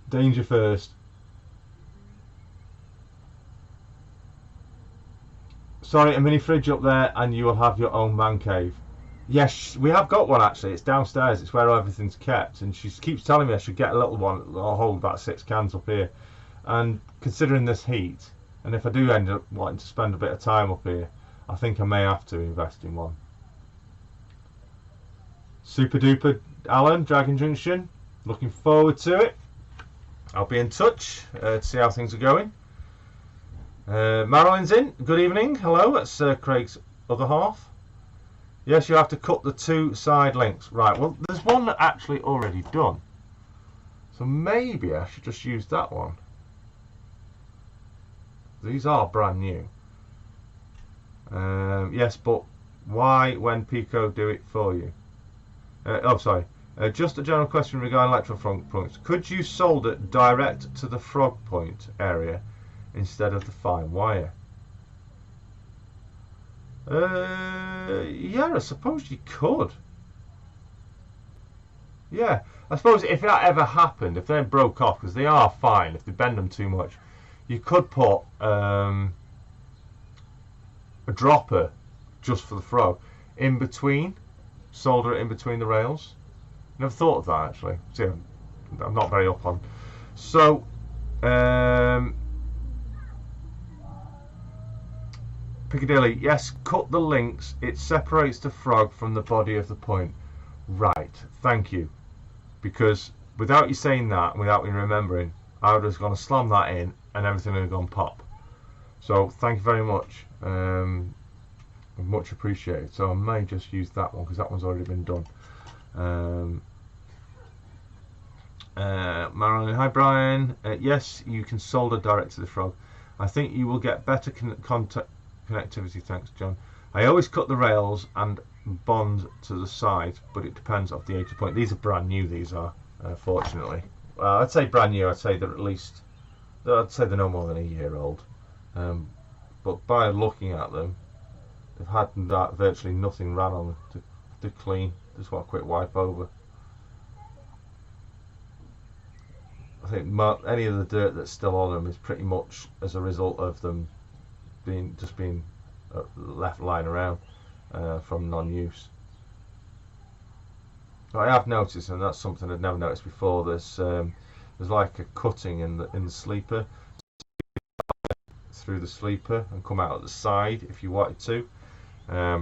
danger first. Sorry, a mini fridge up there, and you will have your own man cave. Yes, we have got one actually. It's downstairs. It's where everything's kept, and she keeps telling me I should get a little one. I'll hold about 6 cans up here. And considering this heat, and if I do end up wanting to spend a bit of time up here, I think I may have to invest in one. Super duper, Alan, Dragon Junction. Looking forward to it. I'll be in touch to see how things are going. Marilyn's in. Good evening. Hello. That's Craig's other half. Yes, you have to cut the 2 side links. Right. Well, there's one that actually already done. So maybe I should just use that one. These are brand new. Yes, but why when Pico do it for you? Oh, sorry. Just a general question regarding electro frog points. Could you solder direct to the frog point area instead of the fine wire? Yeah, I suppose you could. Yeah, I suppose if that ever happened, if they broke off, because they are fine, if they bend them too much, you could put a dropper just for the frog in between, solder it in between the rails. Never thought of that actually. See, I'm not very up on. So Piccadilly, yes, cut the links. It separates the frog from the body of the point. Right, thank you. Because without you saying that, and without me remembering, I would have gone to slam that in and everything would have gone pop. So thank you very much. Much appreciated. So I may just use that one because that one's already been done. Marilyn, hi Brian. Yes, you can solder direct to the frog. I think you will get better connectivity. Thanks, John. I always cut the rails and bond to the side, but it depends off the 80 point. These are brand new. These are, fortunately. I'd say brand new. I'd say they're at least. I'd say they're no more than a year old. But by looking at them, they've had virtually nothing ran on to clean. Just want a quick wipe over. I think any of the dirt that's still on them is pretty much as a result of them being left lying around from non-use. I have noticed, and that's something I'd never noticed before. There's like a cutting in the sleeper, through the sleeper and come out at the side if you wanted to.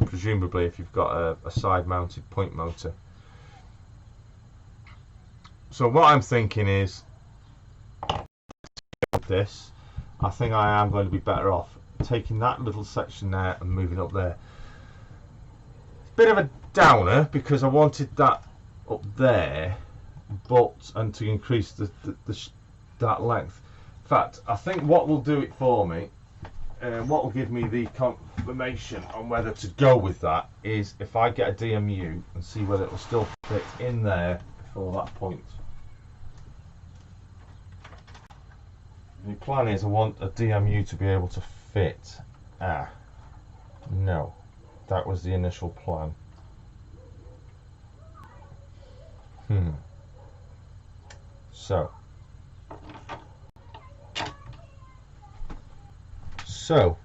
Presumably, if you've got a side-mounted point motor. So what I'm thinking is, this, I think I am going to be better off taking that little section there and moving up there. It's a bit of a downer because I wanted that up there, and to increase that length. In fact, I think what will do it for me, and what will give me the confirmation on whether to go with that, is if I get a DMU and see whether it will still fit in there before that point. The plan is I want a DMU to be able to fit. No, that was the initial plan. So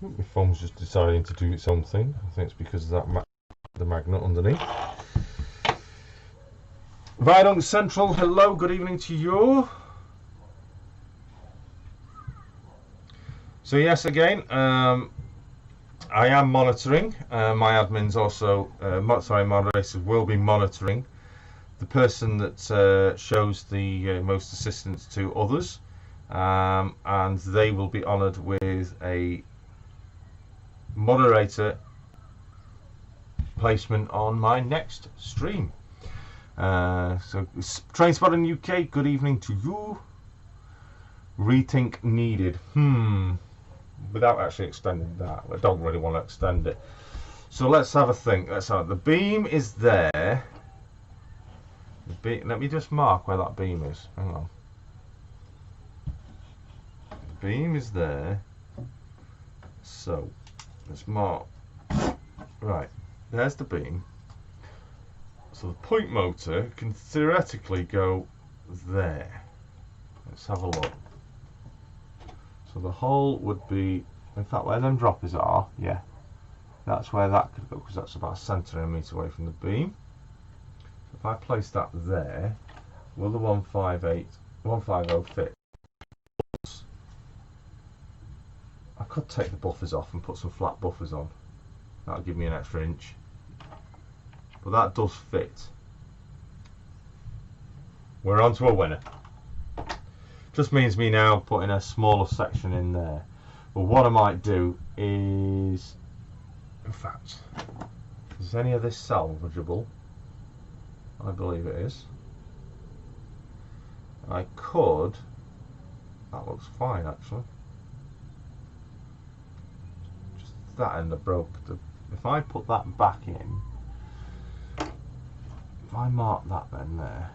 my phone's just deciding to do its own thing. I think it's because of that the magnet underneath. Viaduct Central, hello, good evening to you. So yes, again, I am monitoring. My admins also, moderators will be monitoring the person that shows the most assistance to others, and they will be honoured with a moderator placement on my next stream. So Train Spotting UK, good evening to you. Rethink needed. Without actually extending that, I don't really want to extend it. So let's have a think. The beam is there. Let me just mark where that beam is. Hang on. The beam is there. So let's mark. Right, there's the beam. So the point motor can theoretically go there. Let's have a look. So the hole would be, in fact, where them droppers are, yeah, that's where that could go, because that's about a centimetre away from the beam. So if I place that there, will the 150 fit? I could take the buffers off and put some flat buffers on. That'll give me an extra inch. But that does fit. We're on to a winner. Just means me now putting a smaller section in there. But what I might do is, in fact, is any of this salvageable? I believe it is. I could, that looks fine actually. Just that end that broke. If I put that back in, if I mark that then there,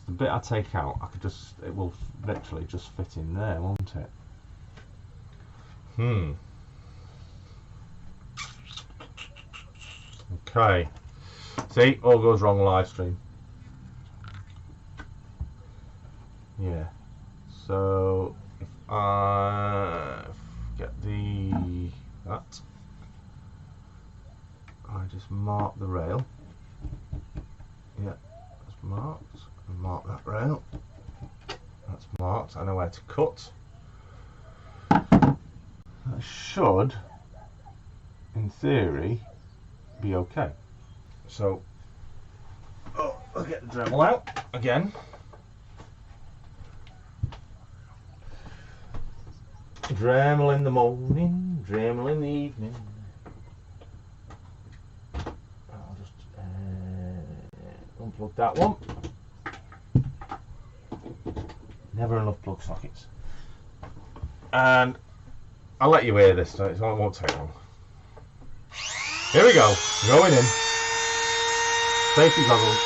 the bit I take out, it will literally just fit in there, won't it? Okay. See, all goes wrong live stream. Yeah. So if I get that, I just mark the rail. Yeah, that's marked. And mark that rail. That's marked. I know where to cut. That should, in theory, be okay. So, I'll get the Dremel out again. Dremel in the morning, Dremel in the evening. I'll just unplug that one. Never enough plug sockets. And I'll let you hear this, so it won't take long. Here we go, going in. Safety goggles.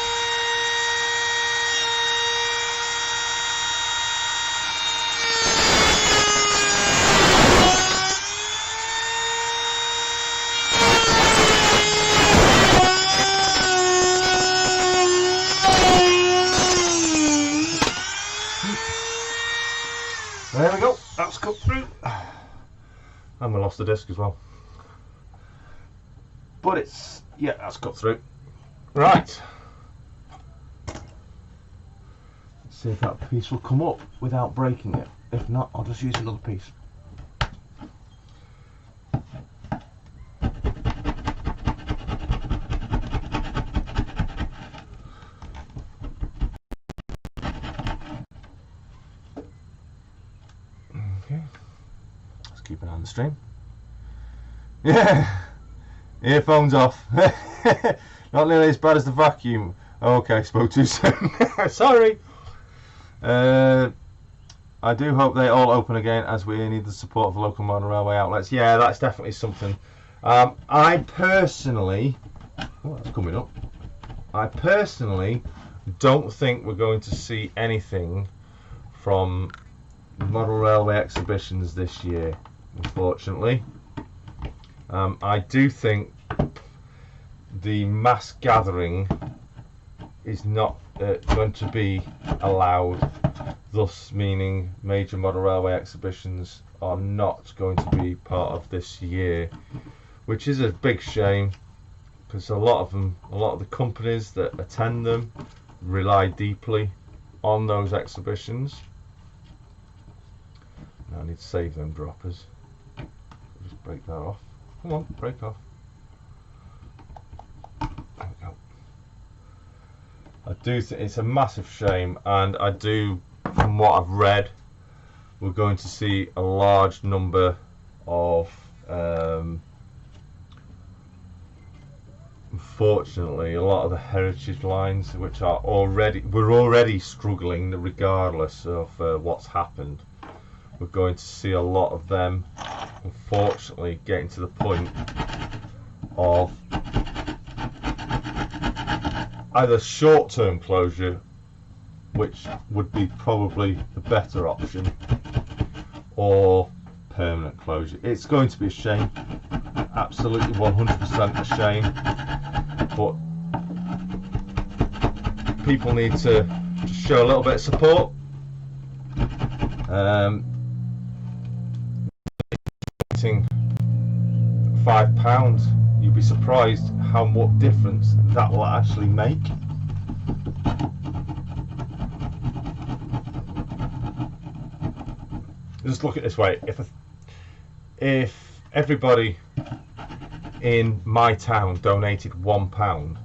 There we go, that's cut through. And we lost the disc as well. But it's, yeah, that's cut through. Right. Let's see if that piece will come up without breaking it. If not, I'll just use another piece. Okay. Let's keep an eye on the stream. Yeah. Earphones off. Not nearly as bad as the vacuum. Okay, spoke too soon. Sorry. I do hope they all open again, as we need the support of local modern railway outlets. Yeah, that's definitely something. I personally, oh, that's coming up. I personally don't think we're going to see anything from model railway exhibitions this year, unfortunately. I do think the mass gathering is not going to be allowed, thus meaning major model railway exhibitions are not going to be part of this year, which is a big shame, because a lot of the companies that attend them rely deeply on those exhibitions. Now I need to save them droppers. Just break that off. Come on, break off. There we go. I do think it's a massive shame, and I do, from what I've read, we're going to see a large number of, unfortunately, a lot of the heritage lines, which we're already struggling regardless of what's happened. We're going to see a lot of them, unfortunately, getting to the point of either short-term closure, which would be probably the better option, or permanent closure. It's going to be a shame, absolutely 100% a shame, but people need to just show a little bit of support. £5, you'd be surprised how much difference that will actually make. Just look at it this way: if everybody in my town donated £1,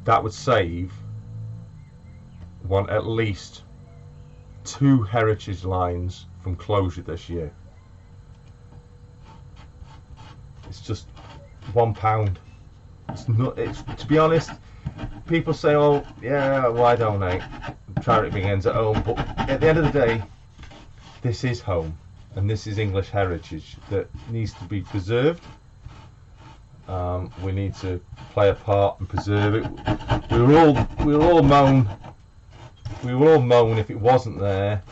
that would save at least 2 heritage lines from closure this year. It's just £1. It's to be honest, people say, "Oh, yeah, why donate? Charity begins at home." But at the end of the day, this is home, and this is English heritage that needs to be preserved. We need to play a part and preserve it. We will all moan if it wasn't there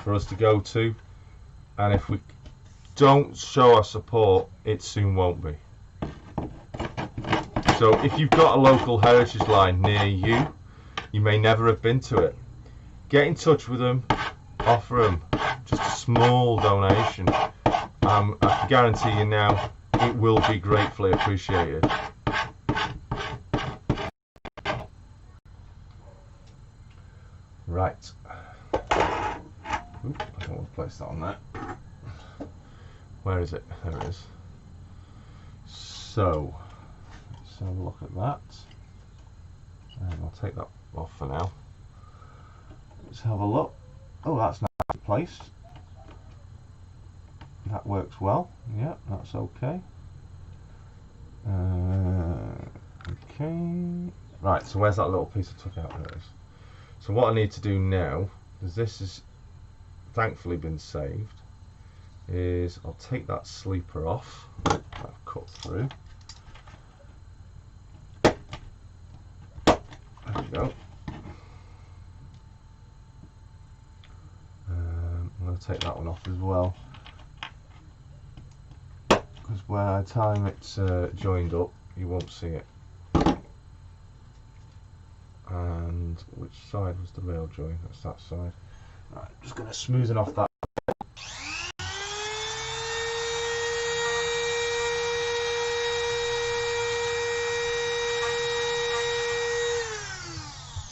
for us to go to, and if we don't show our support, it soon won't be. So if you've got a local heritage line near you, you may never have been to it, get in touch with them, offer them just a small donation. I can guarantee you now, it will be gratefully appreciated. Right. place that on there. Where is it? There it is. So let's have a look at that. And I'll take that off for now. Let's have a look. Oh, that's nicely placed. That works well. Yeah, that's okay. Okay. Right, so where's that little piece I took out? There it is. So what I need to do now, because this has thankfully been saved, is I'll take that sleeper off. I've cut through. There we go. I'm going to take that one off as well, because by the time it's joined up, you won't see it. And which side was the rail join? That's that side. Right, just going to smoothen off that.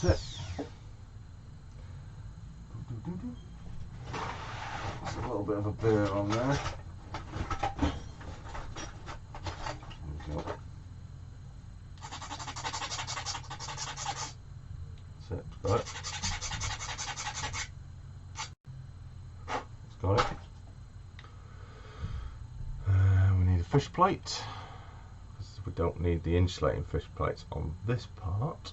That's it. There's a little bit of a burr on there. There we go. That's it. Got it. It's got it. We need a fish plate, because we don't need the insulating fish plates on this part.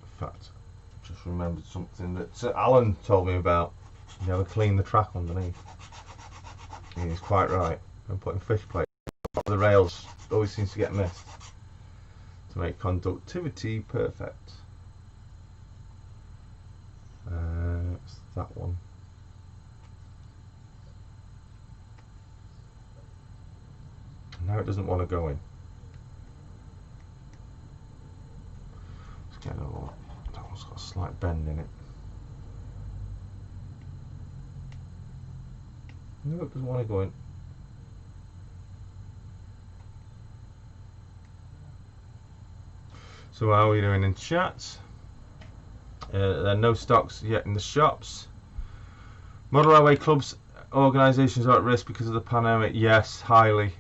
In fact, just remembered something that Alan told me about. You never clean the track underneath. And he's quite right. And putting fish plates on the rails always seems to get missed to make conductivity perfect. It's that one. Now it doesn't want to go in. Let's get another one. That one's got a slight bend in it. No, it doesn't want to go in. So how are we doing in chat? There are no stocks yet in the shops. Model railway clubs, organisations are at risk because of the pandemic. Yes, highly.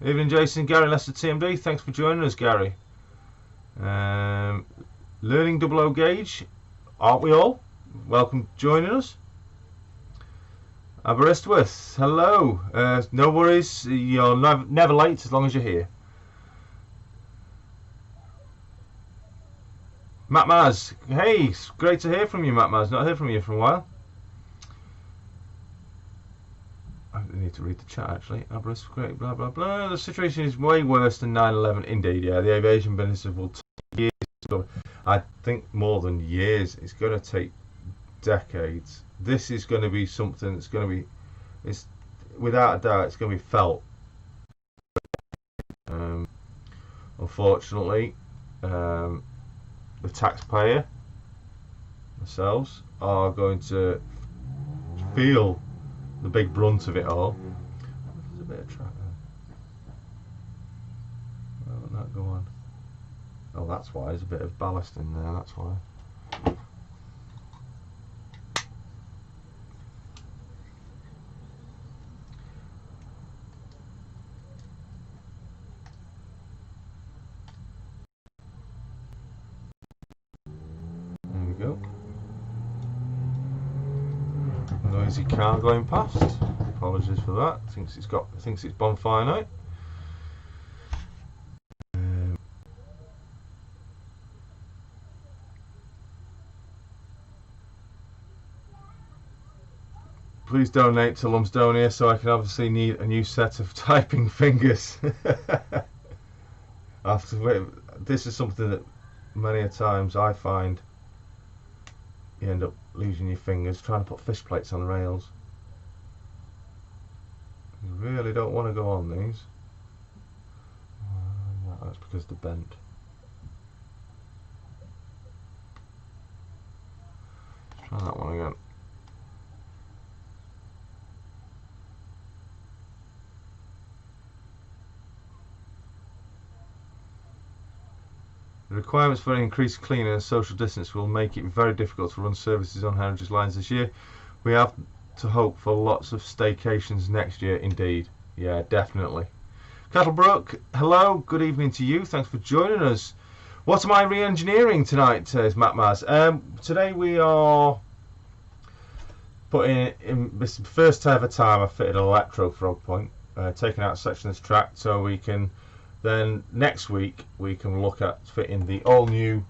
Evening, Jason. Gary Leicester TMD. Thanks for joining us, Gary. Learning double O gauge, aren't we all? Welcome joining us. Aberystwyth, hello. No worries, you're never late as long as you're here. Matt Maz, hey, it's great to hear from you, Matt Maz. Not heard from you for a while. I need to read the chat actually. Aberystwyth, great, blah blah blah. The situation is way worse than 9/11. Indeed, yeah. The aviation business will take years. I think more than years. It's going to take decades. This is going to be something that's going to be, it's without a doubt, it's going to be felt. Unfortunately, the taxpayer themselves are going to feel the big brunt of it all. There's a bit of track there. Why won't that go on? Oh, that's why. There's a bit of ballast in there, that's why. There we go. Noisy car going past. Apologies for that. Thinks it's bonfire night. Please donate to Lumsdonia so I can obviously need a new set of typing fingers. This is something that many a times I find you end up losing your fingers trying to put fish plates on the rails. You really don't want to go on these. That's because they're bent. Let's try that one again. requirements for increased cleaning and social distance will make it very difficult to run services on Heritage Lines this year. We have to hope for lots of staycations next year indeed. Yeah, definitely. Kettlebrook, hello, good evening to you. Thanks for joining us. What am I re-engineering tonight, says Matt Maz. Today we are putting in this first ever time I've fitted an electro frog point, taking out a section of this track, so we can then next week we can look at fitting the all new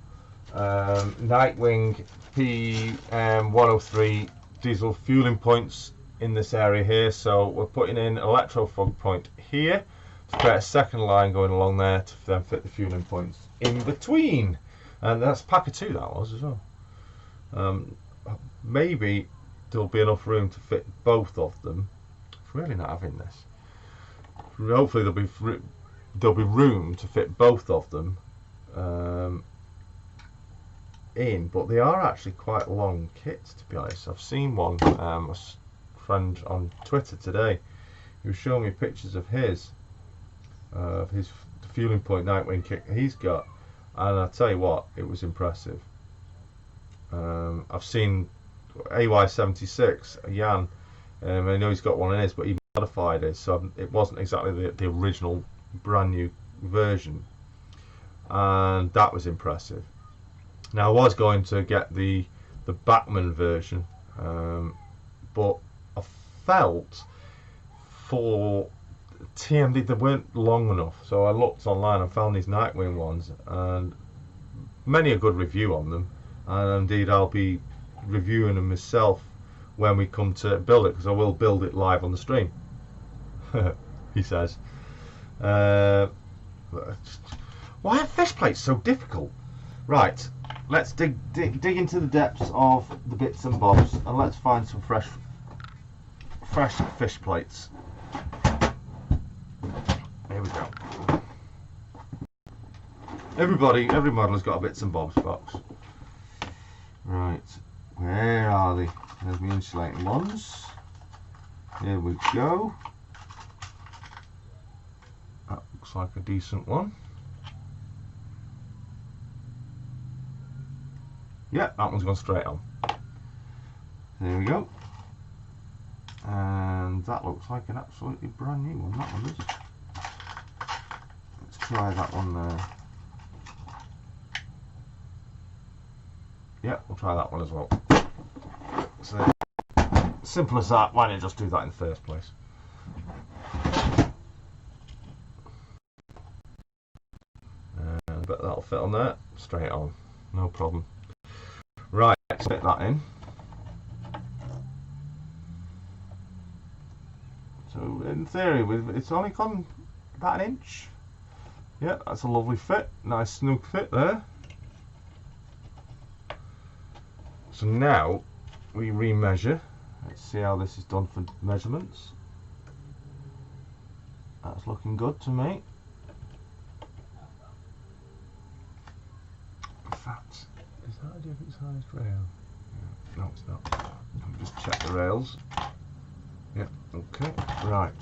Nightwing P103 diesel fueling points in this area here. So we're putting in an electro frog point here to create a second line going along there to then fit the fueling points in between, and that's packer 2 that was as well. Maybe there'll be enough room to fit both of them. I'm really not having this. Hopefully there'll be room to fit both of them in, but they are actually quite long kits, to be honest. I've seen one, a friend on Twitter today who was showing me pictures of his fueling point Nightwing kit he's got, and I tell you what, it was impressive. I've seen AY76 Jan, I know he's got one in his, but he modified it, so it wasn't exactly the original brand new version, and that was impressive. Now I was going to get the Bachmann version, but I felt for TMD they weren't long enough, so I looked online and found these Nightwing ones, and many a good review on them, and indeed I'll be reviewing them myself when we come to build it, because I will build it live on the stream. He says, why are fish plates so difficult? Right, let's dig into the depths of the bits and bobs, and let's find some fresh fish plates. Here we go. Every model has got a bits and bobs box. Right, where are they? There's my insulating ones. Here we go. That looks like a decent one. Yeah, that one's gone straight on. There we go. And that looks like an absolutely brand new one, that one is. Let's try that one there. Yeah, we'll try that one as well. So, simple as that. Why don't you just do that in the first place? But that'll fit on there, straight on, no problem. Right, let's fit that in. So in theory, it's only gone about an inch. Yeah, that's a lovely fit, nice snug fit there. So now we remeasure. Let's see how this is done for measurements. That's looking good to me. In fact, is that a different sized rail? Yeah, no, it's not. Let me just check the rails. Yeah, okay, right.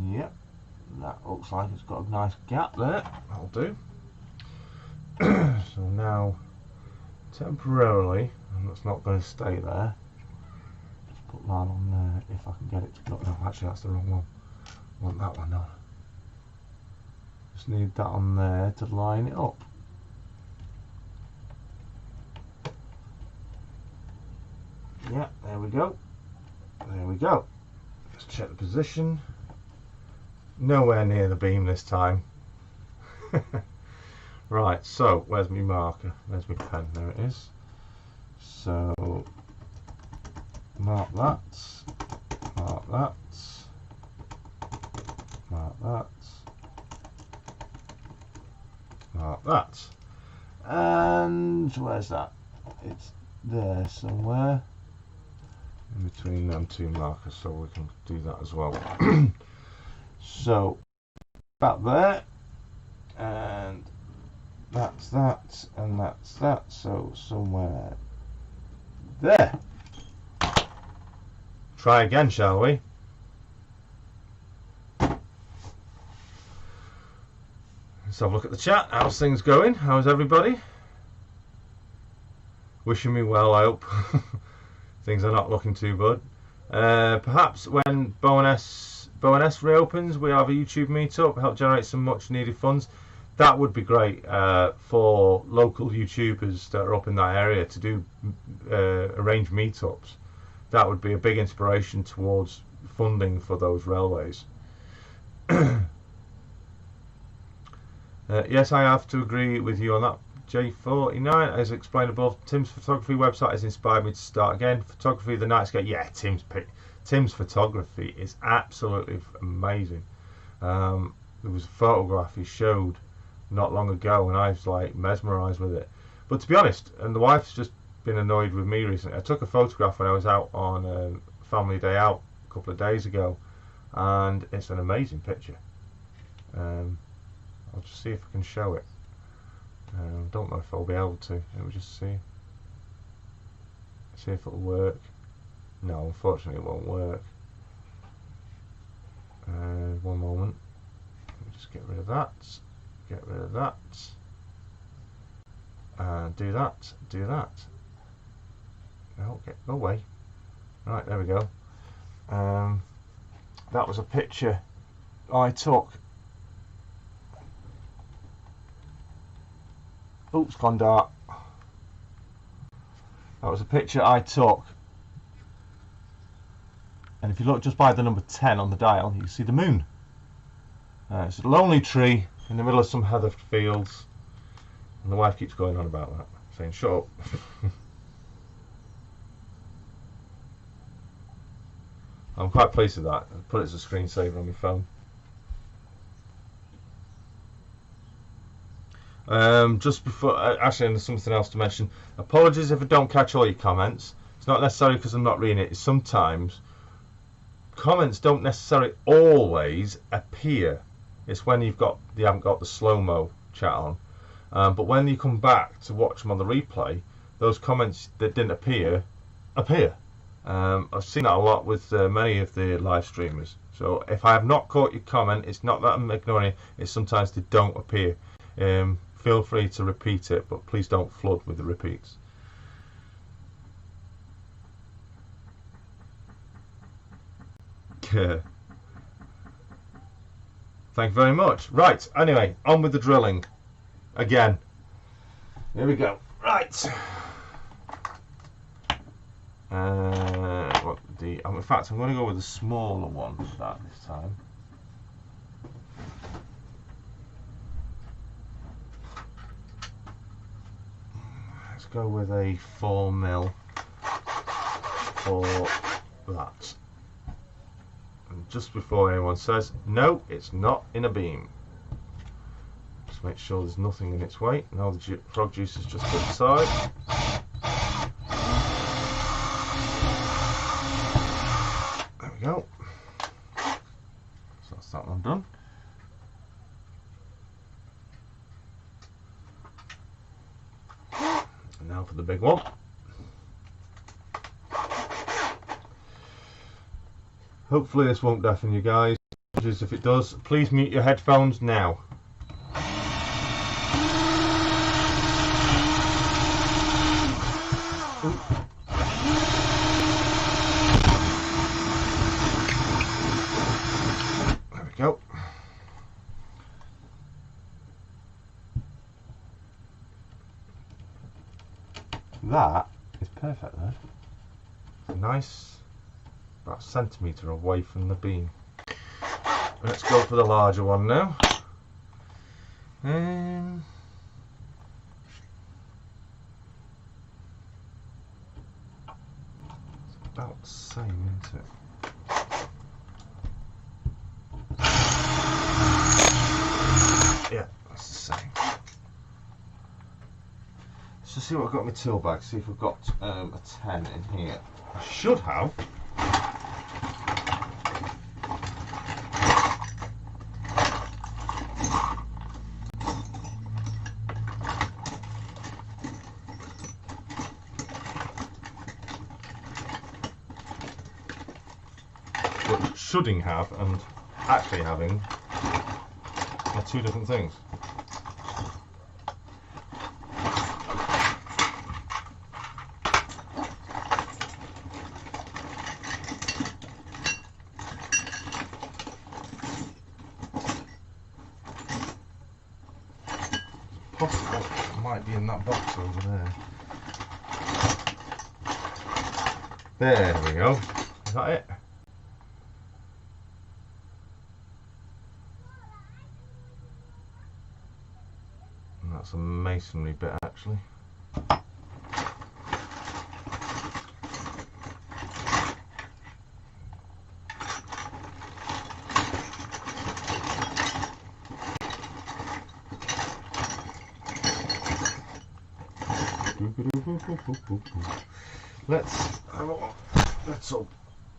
Yep. That looks like it's got a nice gap there. That'll do. So now, temporarily, and it's not going to stay there, just put that on there if I can get it to go. No, actually that's the wrong one. I want that one on. Just need that on there to line it up. Yeah, there we go. There we go. Let's check the position. Nowhere near the beam this time. Right, so where's my marker? There's my pen, there it is. So mark that, mark that, mark that, mark that. And where's that? It's there somewhere. In between them two markers, so we can do that as well. So about there, and that's that, and that's that, so somewhere there. try again, shall we? Let's have a look at the chat. How's things going? How's everybody? Wishing me well, I hope. Things are not looking too good. Perhaps when Bowness reopens, we have a YouTube meetup, help generate some much needed funds. That would be great for local YouTubers that are up in that area to do arrange meetups. That would be a big inspiration towards funding for those railways. Yes, I have to agree with you on that, J49. As explained above, Tim's photography website has inspired me to start again. Photography, the night sky. Yeah, Tim's photography is absolutely amazing. There was a photograph he showed not long ago, and I was like mesmerised with it. But to be honest, and the wife's just been annoyed with me recently. I took a photograph when I was out on family day out a couple of days ago, and it's an amazing picture. I'll just see if I can show it. Don't know if I'll be able to. Let me just see if it'll work. No, unfortunately it won't work. One moment. Let me just get rid of that. Get rid of that. Do that. Do that. No, go away. Right, there we go. That was a picture I took. Oops, gone dark. That was a picture I took, and if you look just by the number 10 on the dial, you can see the moon. It's a lonely tree in the middle of some heather fields, and the wife keeps going on about that, saying shut up. I'm quite pleased with that. I put it as a screensaver on my phone. Just before, actually, there's something else to mention. Apologies if I don't catch all your comments. It's not necessarily because I'm not reading it. It's sometimes comments don't necessarily always appear. It's when you haven't got the slow-mo chat on. But when you come back to watch them on the replay, those comments that didn't appear. I've seen that a lot with many of the live streamers. So if I have not caught your comment, it's not that I'm ignoring it. It's sometimes they don't appear. Feel free to repeat it, but please don't flood with the repeats. Thank you very much. Right, anyway, on with the drilling. Again. Here we go. Right. In fact, I'm going to go with a smaller one for that this time. Let's go with a 4mm for that. And just before anyone says, no, it's not in a beam. Just make sure there's nothing in its way. Now the frog juice is just put aside. There we go. So that's that one done. And now for the big one. Hopefully this won't deafen you guys. If it does, please mute your headphones now. There we go. That is perfect there. Nice. About a centimetre away from the beam. Let's go for the larger one now. It's about the same, isn't it? Yeah, that's the same. Let's just see what I've got in my tool bag, see if we've got a 10 in here. I should have. shoulding have and actually having are two different things. Possible it might be in that box over there. There we go. Is that it? And that's a masonry bit actually. Let's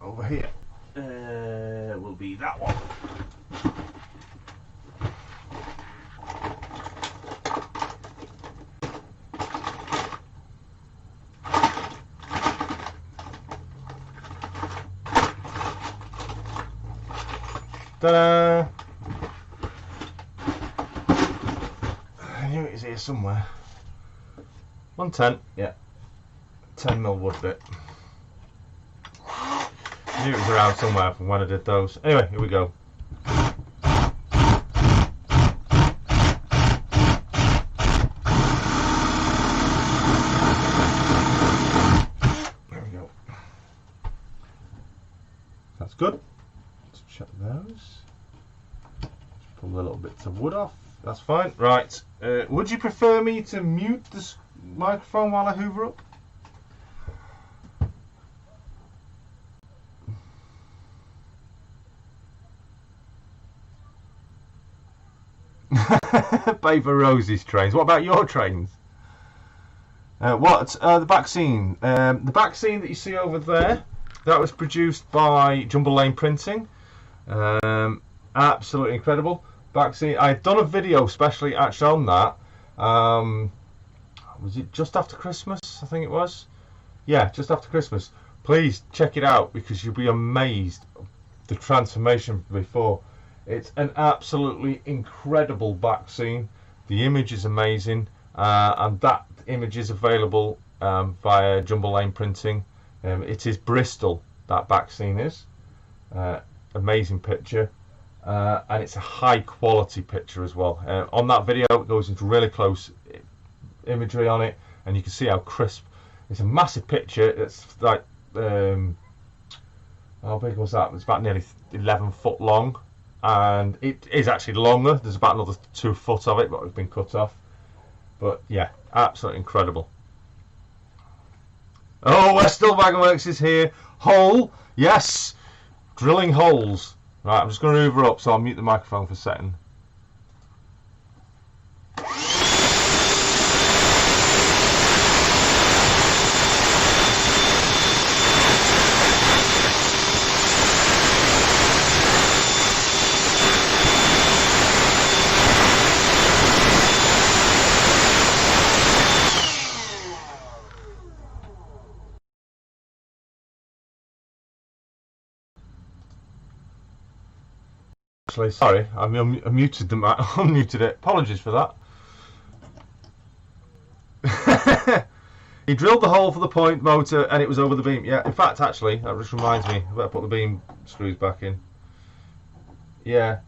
over here. Will be that one. Ta-da! I knew it was here somewhere. 110, yeah. 10mm wood bit. I knew it was around somewhere from when I did those. Anyway, here we go. There we go. That's good. Let's check those. Just pull the little bits of wood off. That's fine. Right. Would you prefer me to mute this microphone while I hoover up? Pay for Rosie's trains. What about your trains? The back scene? The back scene that you see over there, that was produced by Jumble Lane Printing. Absolutely incredible. Back scene. I've done a video specially actually on that. Was it just after Christmas? I think it was. Yeah, just after Christmas. Please check it out because you'll be amazed the transformation before. It's an absolutely incredible back scene. The image is amazing, and that image is available via Jumble Lane Printing. It is Bristol, that back scene is. Amazing picture, and it's a high quality picture as well. On that video, it goes into really close imagery on it, and you can see how crisp. It's a massive picture. It's like, how big was that? It's about nearly 11 foot long. And it is actually longer. There's about another 2 foot of it, but it's been cut off. But yeah, absolutely incredible. Oh, Westall Wagonworks is here. Hole, yes, drilling holes. Right, I'm just going to hoover up, so I'll mute the microphone for a second. Sorry, I muted them. I unmuted it. Apologies for that. He drilled the hole for the point motor, and it was over the beam. Yeah, in fact, actually, that just reminds me. I better put the beam screws back in. Yeah.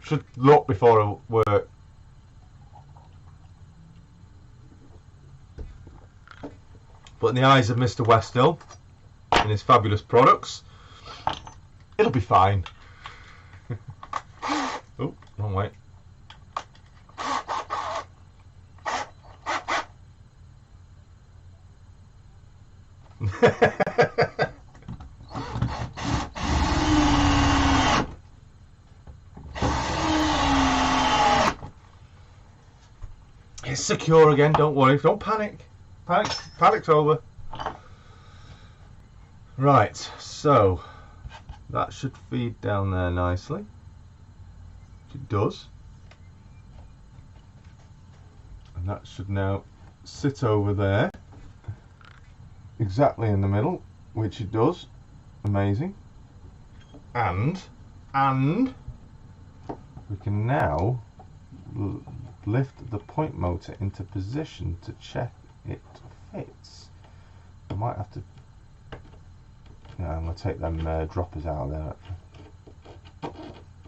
Should look before I work. But in the eyes of Mr. Westall and his fabulous products, it'll be fine. Oh, wrong way. It's secure again, don't worry, don't panic. Panic's over. Right, so that should feed down there nicely, which it does, and that should now sit over there. exactly in the middle, which it does. Amazing. And we can now lift the point motor into position to check it fits. I might have to. Yeah, I'm going to take them droppers out of there.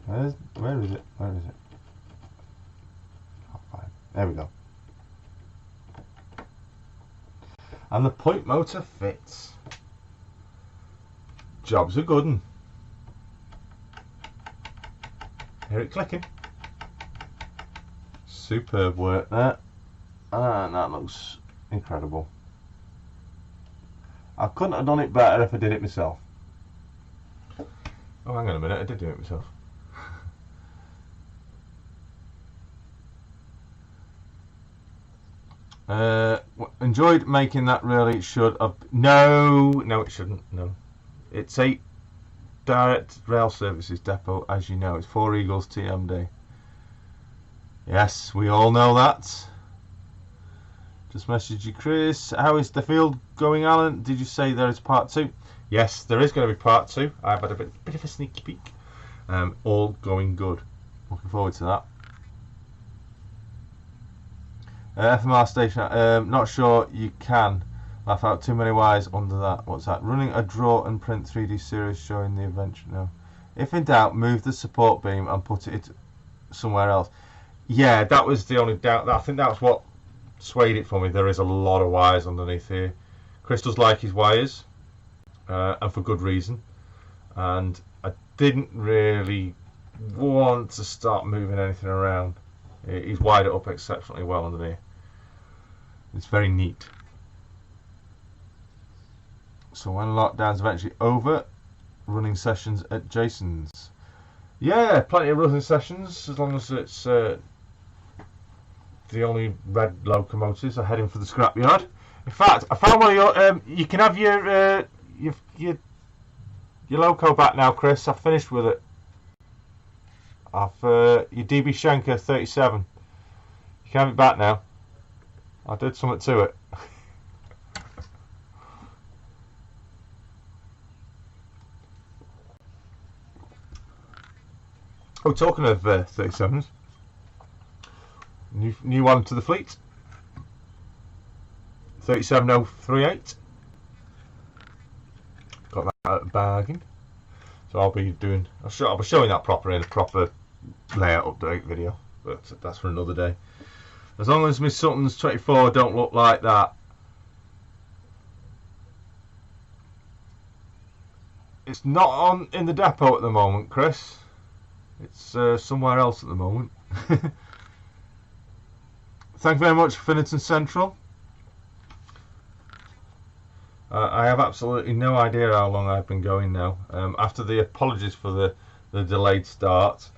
Where is it? Where is it? Oh, fine. There we go. And the point motor fits. Job's a good one. Hear it clicking. Superb work there. And that looks incredible. I couldn't have done it better if I did it myself. Oh, hang on a minute, I did do it myself. Enjoyed making that, really. Should have. No, it shouldn't. No. It's a direct rail services depot, as you know. It's 4 Eagles TMD. Yes, we all know that. Just messaged you, Chris. How is the field going, Alan? Did you say there is part 2? Yes, there is going to be part 2. I've had a bit of a sneaky peek. All going good. Looking forward to that. FMR station. Not sure you can. Laugh out too many wires under that. What's that? Running a draw and print 3D series showing the invention. No. If in doubt, move the support beam and put it somewhere else. Yeah, that was the only doubt. I think that's what swayed it for me. There is a lot of wires underneath here. Chris does like his wires, and for good reason. And I didn't really want to start moving anything around. He's wired it up exceptionally well underneath. It's very neat. So when lockdown's eventually over, running sessions at Jason's. Yeah, plenty of running sessions, as long as it's the only red locomotives are heading for the scrapyard. In fact, I found one of your. You can have your loco back now, Chris. I've finished with it. Your DB Schenker 37. You can have it back now. I did something to it. Oh, talking of 37s, new one to the fleet. 37038. Got that at a bargain. So I'll be showing that proper in a proper layout update video, but that's for another day. As long as my Sutton's 24 don't look like that. It's not on in the depot at the moment, Chris. It's somewhere else at the moment. Thank you very much, Finnerton Central. I have absolutely no idea how long I've been going now. After the apologies for the delayed start,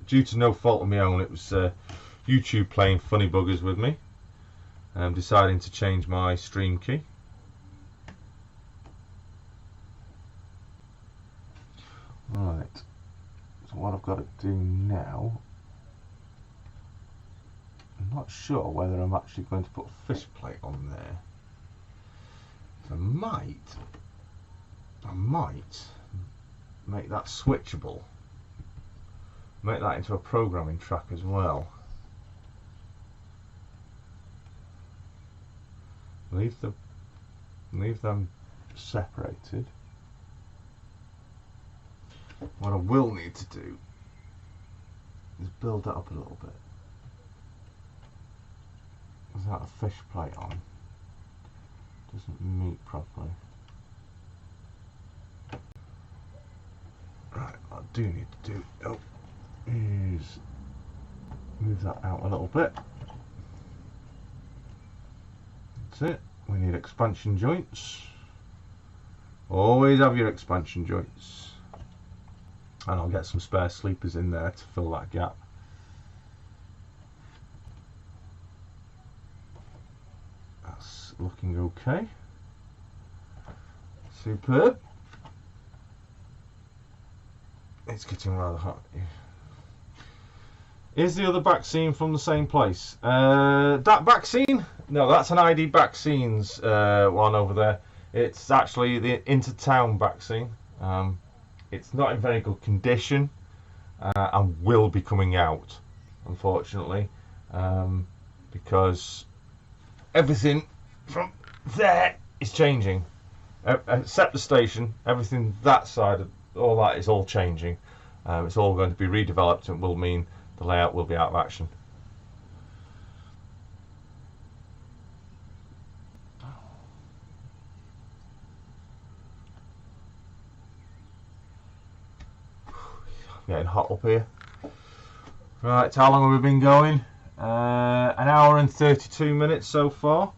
due to no fault of my own, it was YouTube playing funny buggers with me. Deciding to change my stream key. Right, so what I've got to do now, I'm not sure whether I'm actually going to put a fish plate on there. So I might make that switchable, make that into a programming track as well. Leave them separated. What I will need to do is build that up a little bit. Without a fish plate on, doesn't meet properly. Right, what I do need to do is move that out a little bit. That's it. We need expansion joints. Always have your expansion joints. And I'll get some spare sleepers in there to fill that gap. That's looking okay. Superb. It's getting rather hot. Is the other vaccine from the same place? That vaccine? No, that's an ID Vaccines one over there. It's actually the Intertown vaccine. It's not in very good condition and will be coming out, unfortunately, because everything from there is changing. Except the station, everything that side of all that is all changing. It's all going to be redeveloped and will mean the layout will be out of action. Getting hot up here. Right, how long have we been going? An hour and 32 minutes so far.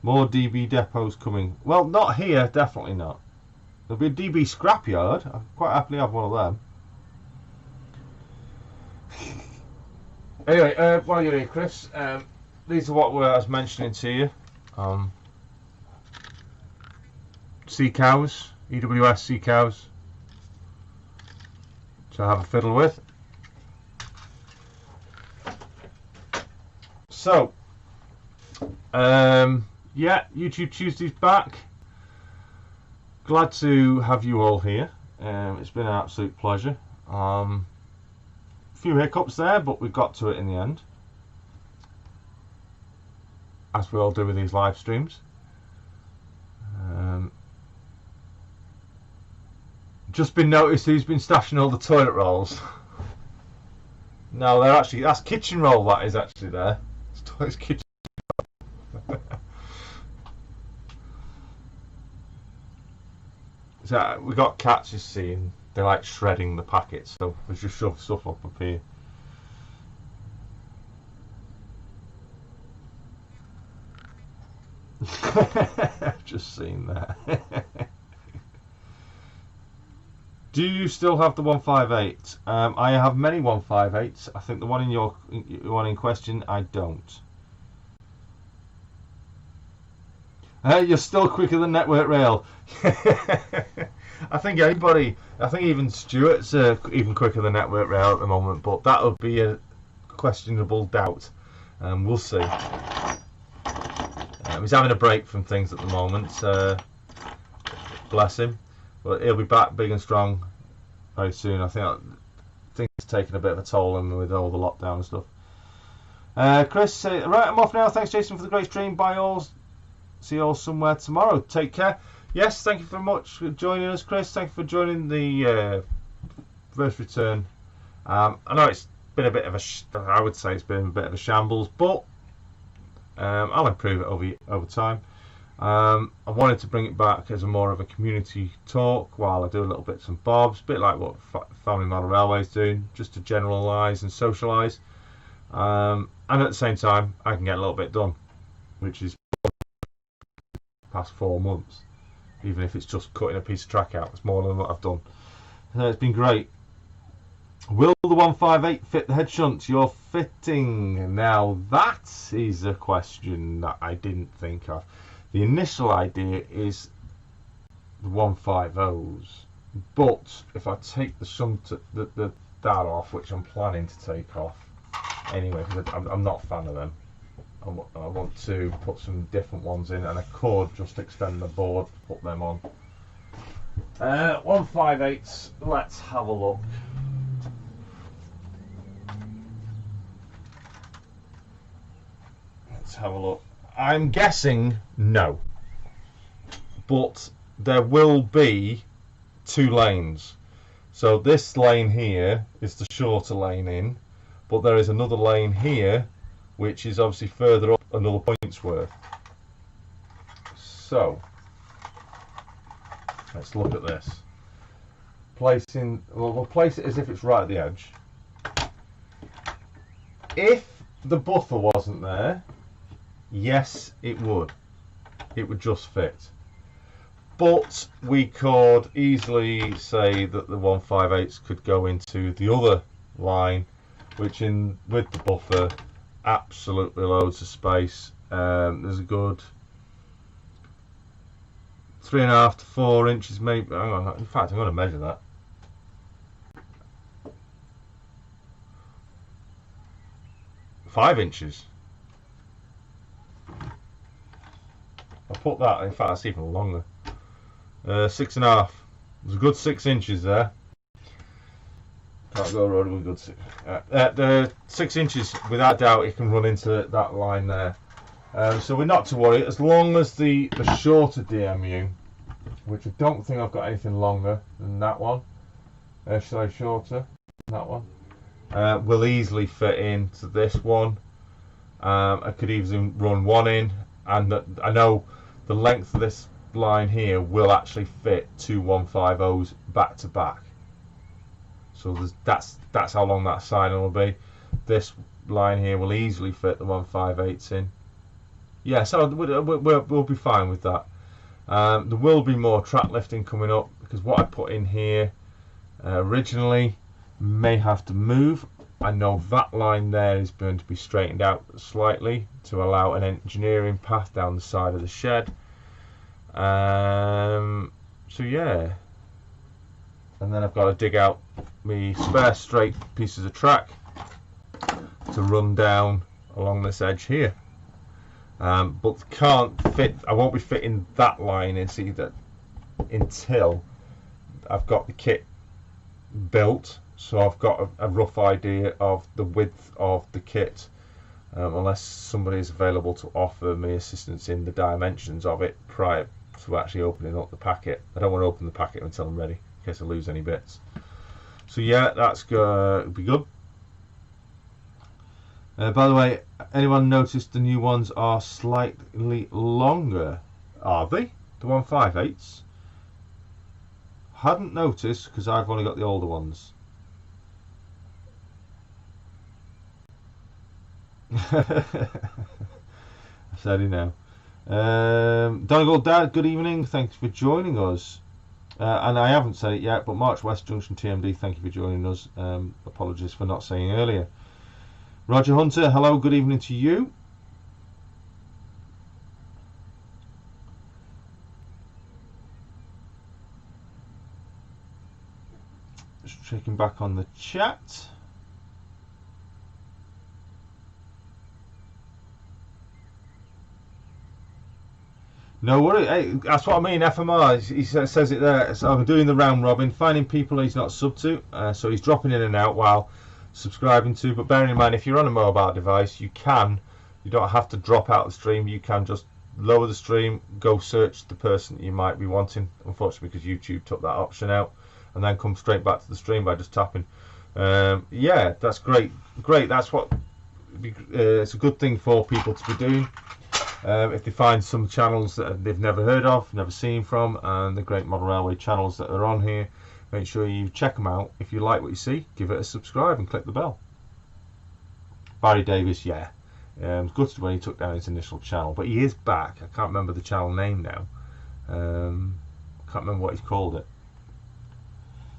More DB depots coming. Well, not here, definitely not. There'll be a DB scrapyard. I'll quite happily have one of them. Anyway, while you're here, Chris, these are what I was mentioning to you. Sea cows, EWS sea cows, to have a fiddle with. So, yeah, YouTube Tuesday's back. Glad to have you all here. It's been an absolute pleasure. A few hiccups there, but we got to it in the end, as we all do with these live streams. Just been noticed who's been stashing all the toilet rolls. No, they're actually, that's kitchen roll, that is actually there. It's kitchen. So we got cats, you see, and they like shredding the packets, so we just shove stuff up here. I've just seen that. Do you still have the 158? I have many 158s. I think the one in question, I don't. You're still quicker than Network Rail. I think even Stuart's even quicker than Network Rail at the moment, but that would be a questionable doubt. We'll see. He's having a break from things at the moment. Bless him. But he'll be back big and strong very soon. I think it's taken a bit of a toll on him with all the lockdown and stuff. Chris, right, I'm off now. Thanks, Jason, for the great stream. Bye all. See you all somewhere tomorrow. Take care. Yes, thank you very much for joining us, Chris. Thank you for joining the first return. I know it's been a bit of I would say it's been a bit of a shambles, but I'll improve it over time. I wanted to bring it back as more of a community talk while I do a little bits and bobs, a bit like what Family Model Railway is doing, just to generalise and socialise. And at the same time, I can get a little bit done, which is past 4 months. Even if it's just cutting a piece of track out, it's more than what I've done. It's been great. Will the 158 fit the head shunts you're fitting? Now that is a question that I didn't think of. The initial idea is the 150s, but if I take the shunt that off, which I'm planning to take off anyway, because I'm not a fan of them. I want to put some different ones in, and I could just extend the board, put them on. 158s, let's have a look. Let's have a look. I'm guessing no, but there will be 2 lanes. So this lane here is the shorter lane in, but there is another lane here which is obviously further up another point's worth. So let's look at this. We'll place it as if it's right at the edge. If the buffer wasn't there, yes, it would just fit. But we could easily say that the 158s could go into the other line, which with the buffer, absolutely loads of space. There's a good 3.5 to 4 inches, maybe. Hang on, in fact, I'm going to measure that. 5 inches. I'll put that, in fact that's even longer. 6.5. There's a good 6 inches there. Can't go road with a good 6. The 6 inches, without doubt, it can run into that line there. So we're not to worry, as long as the shorter DMU, which I don't think I've got anything longer than that one, should I shorter? That one will easily fit into this one. I could even run one in, and I know the length of this line here will actually fit two 150s back to back. So that's how long that siding will be. This line here will easily fit the 158s in. Yeah, so we'll be fine with that. There will be more track lifting coming up, because what I put in here originally may have to move. I know that line there is going to be straightened out slightly to allow an engineering path down the side of the shed. So yeah, and then I've got to dig out my spare straight pieces of track to run down along this edge here. But can't fit. I won't be fitting that line in either until I've got the kit built. So I've got a rough idea of the width of the kit, unless somebody is available to offer me assistance in the dimensions of it prior to actually opening up the packet. I don't want to open the packet until I'm ready, in case I lose any bits. So yeah, that's going to be good. By the way, anyone noticed the new ones are slightly longer? Are they? The 158s? Hadn't noticed, because I've only got the older ones. I said it now. Donegal Dad, good evening. Thanks for joining us. And I haven't said it yet, but March West Junction TMD, thank you for joining us. Apologies for not saying earlier. Roger Hunter, hello, good evening to you. Just checking back on the chat. No worry, hey, that's what I mean, FMR, he says it there. So I'm doing the round robin, finding people he's not sub to, so he's dropping in and out while subscribing to, but bearing in mind, if you're on a mobile device, you don't have to drop out the stream, you can just lower the stream, go search the person you might be wanting, unfortunately because YouTube took that option out, and then come straight back to the stream by just tapping. Yeah, that's great, that's what, it's a good thing for people to be doing. If they find some channels that they've never heard of, never seen from, and the great model railway channels that are on here, make sure you check them out. If you like what you see, give it a subscribe and click the bell. Barry Davis, yeah, was gutted when he took down his initial channel, but he is back. I can't remember the channel name now. Can't remember what he's called it.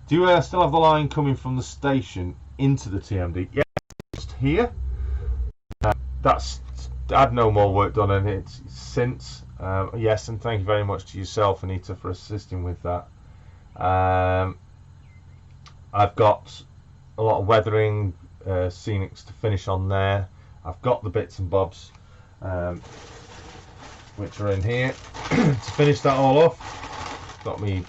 Do you still have the line coming from the station into the TMD? Yeah, just here. That's had no more work done on it since. Yes, and thank you very much to yourself, Anita, for assisting with that. I've got a lot of weathering scenics to finish on there. I've got the bits and bobs which are in here to finish that all off. Got me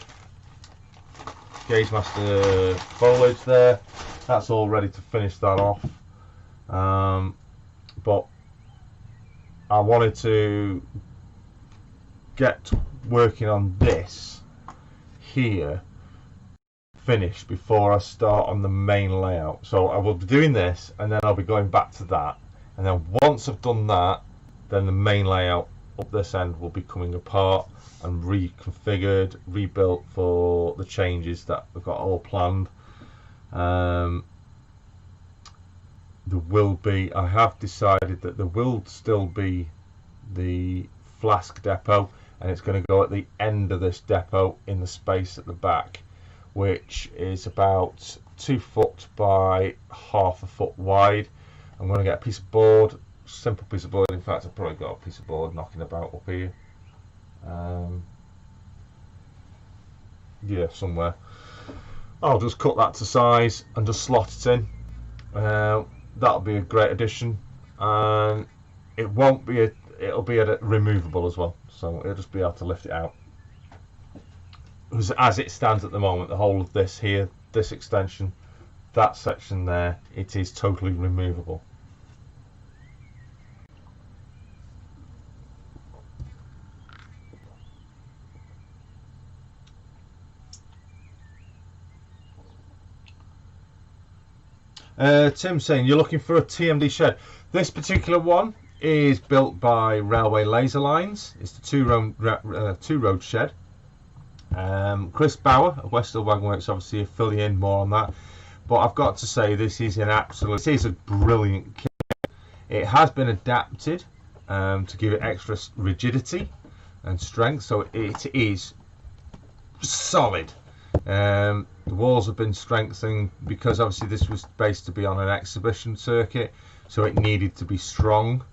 Gauge Master foliage there. That's all ready to finish that off. But I wanted to get working on this here finished before I start on the main layout. So I will be doing this, and then I'll be going back to that, and then once I've done that, then the main layout up this end will be coming apart and reconfigured, rebuilt for the changes that I've got all planned. There will be, I have decided that there will still be the flask depot, and it's going to go at the end of this depot in the space at the back, which is about 2 foot by half a foot wide. I'm going to get a piece of board, simple piece of board. In fact, I've probably got a piece of board knocking about up here. Yeah, somewhere. I'll just cut that to size and just slot it in. That'll be a great addition. and it won't be it'll be removable as well, so it'll just be able to lift it out. As it stands at the moment, the whole of this here, this extension, that section there, it is totally removable. Tim saying you're looking for a TMD shed. This particular one is built by Railway Laser Lines. It's the two-road shed. Chris Bauer of Westhill Wagon Works obviously fill you in more on that. But I've got to say this is this is a brilliant kit. It has been adapted to give it extra rigidity and strength, so it is solid. The walls have been strengthened because obviously this was based to be on an exhibition circuit, so it needed to be strong.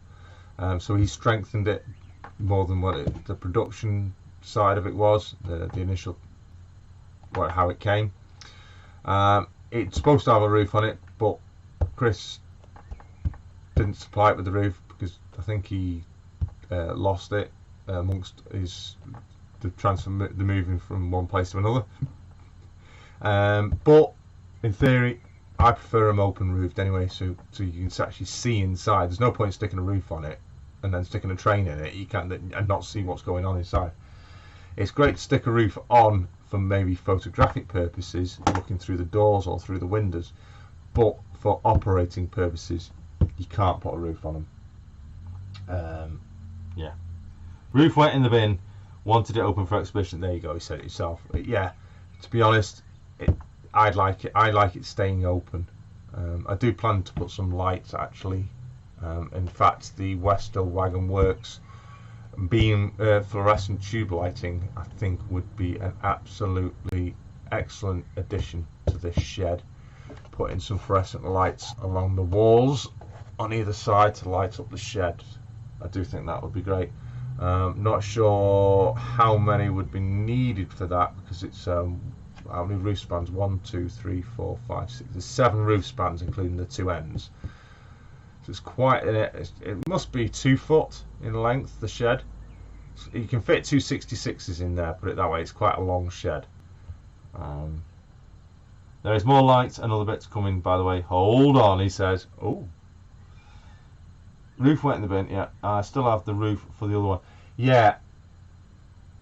So he strengthened it more than what the production side of it was, the initial how it came. It's supposed to have a roof on it, but Chris didn't supply it with the roof because I think he lost it amongst the moving from one place to another. But in theory, I prefer them open roofed anyway, so you can actually see inside. There's no point sticking a roof on it and then sticking a train in it. You can't and not see what's going on inside. It's great to stick a roof on for maybe photographic purposes, looking through the doors or through the windows, but for operating purposes, you can't put a roof on them. Yeah, roof went in the bin. Wanted it open for exhibition. There you go. You said it yourself. But yeah, to be honest, I like it staying open. I do plan to put some lights actually. In fact, the Westhill Wagon Works beam fluorescent tube lighting, I think, would be an absolutely excellent addition to this shed. Putting some fluorescent lights along the walls on either side to light up the shed. I do think that would be great. Not sure how many would be needed for that because it's how many roof spans? 1, 2, 3, 4, 5, 6. There's 7 roof spans, including the 2 ends. So it's quite. It must be 2 foot in length. The shed. You can fit 2 66s in there. Put it that way. It's quite a long shed. There is more lights and other bits coming. By the way, hold on. He says, "Oh, roof went in the bin." Yeah, I still have the roof for the other one. Yeah.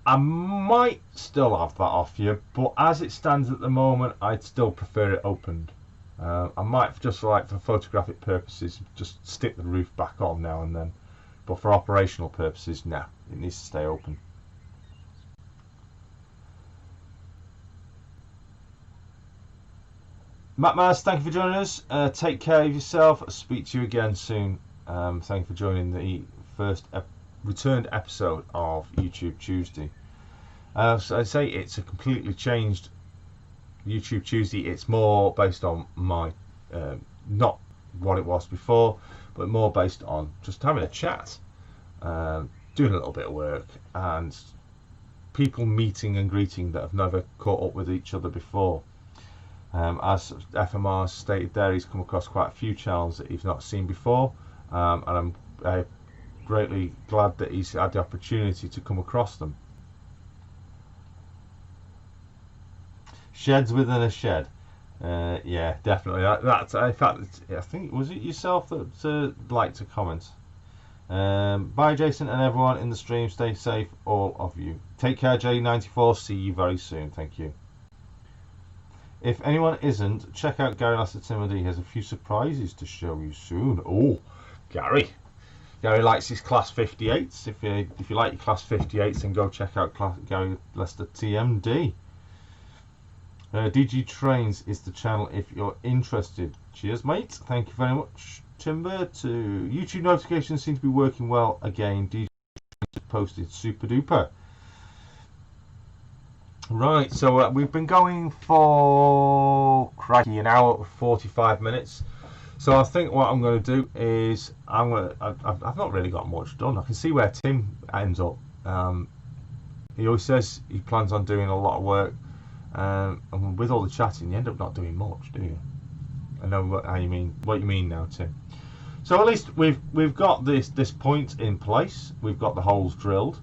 I might still have that off you, but as it stands at the moment, I'd still prefer it opened. I might just for photographic purposes just stick the roof back on now and then, but for operational purposes, nah, it needs to stay open. Matt Mars, thank you for joining us. Take care of yourself. I'll speak to you again soon. Thank you for joining the first returned episode of YouTube Tuesday. So I say it's a completely changed YouTube Tuesday. It's more based on my not what it was before, but more based on just having a chat, doing a little bit of work, and people meeting and greeting that have never caught up with each other before. As FMR stated there, he's come across quite a few channels that he's not seen before, and I'm greatly glad that he's had the opportunity to come across them. Sheds within a shed. Yeah, definitely. That's in fact, I think, was it yourself that liked to comment? Bye, Jason, and everyone in the stream. Stay safe, all of you. Take care, J94. See you very soon. Thank you. If anyone isn't, check out Gary Lasseter. He has a few surprises to show you soon. Oh, Gary likes his Class 58s. If you like your Class 58s, then go check out Gary Lasseter TMD. DG Trains is the channel if you're interested. Cheers, mate. Thank you very much, Timber. To YouTube notifications seem to be working well again. DG Trains posted super duper. Right, so we've been going for an hour and 45 minutes. So I think what I'm going to do is I've not really got much done. I can see where Tim ends up. He always says he plans on doing a lot of work. And with all the chatting, you end up not doing much, do you? I know what you mean now, Tim. So at least we've got this point in place. We've got the holes drilled.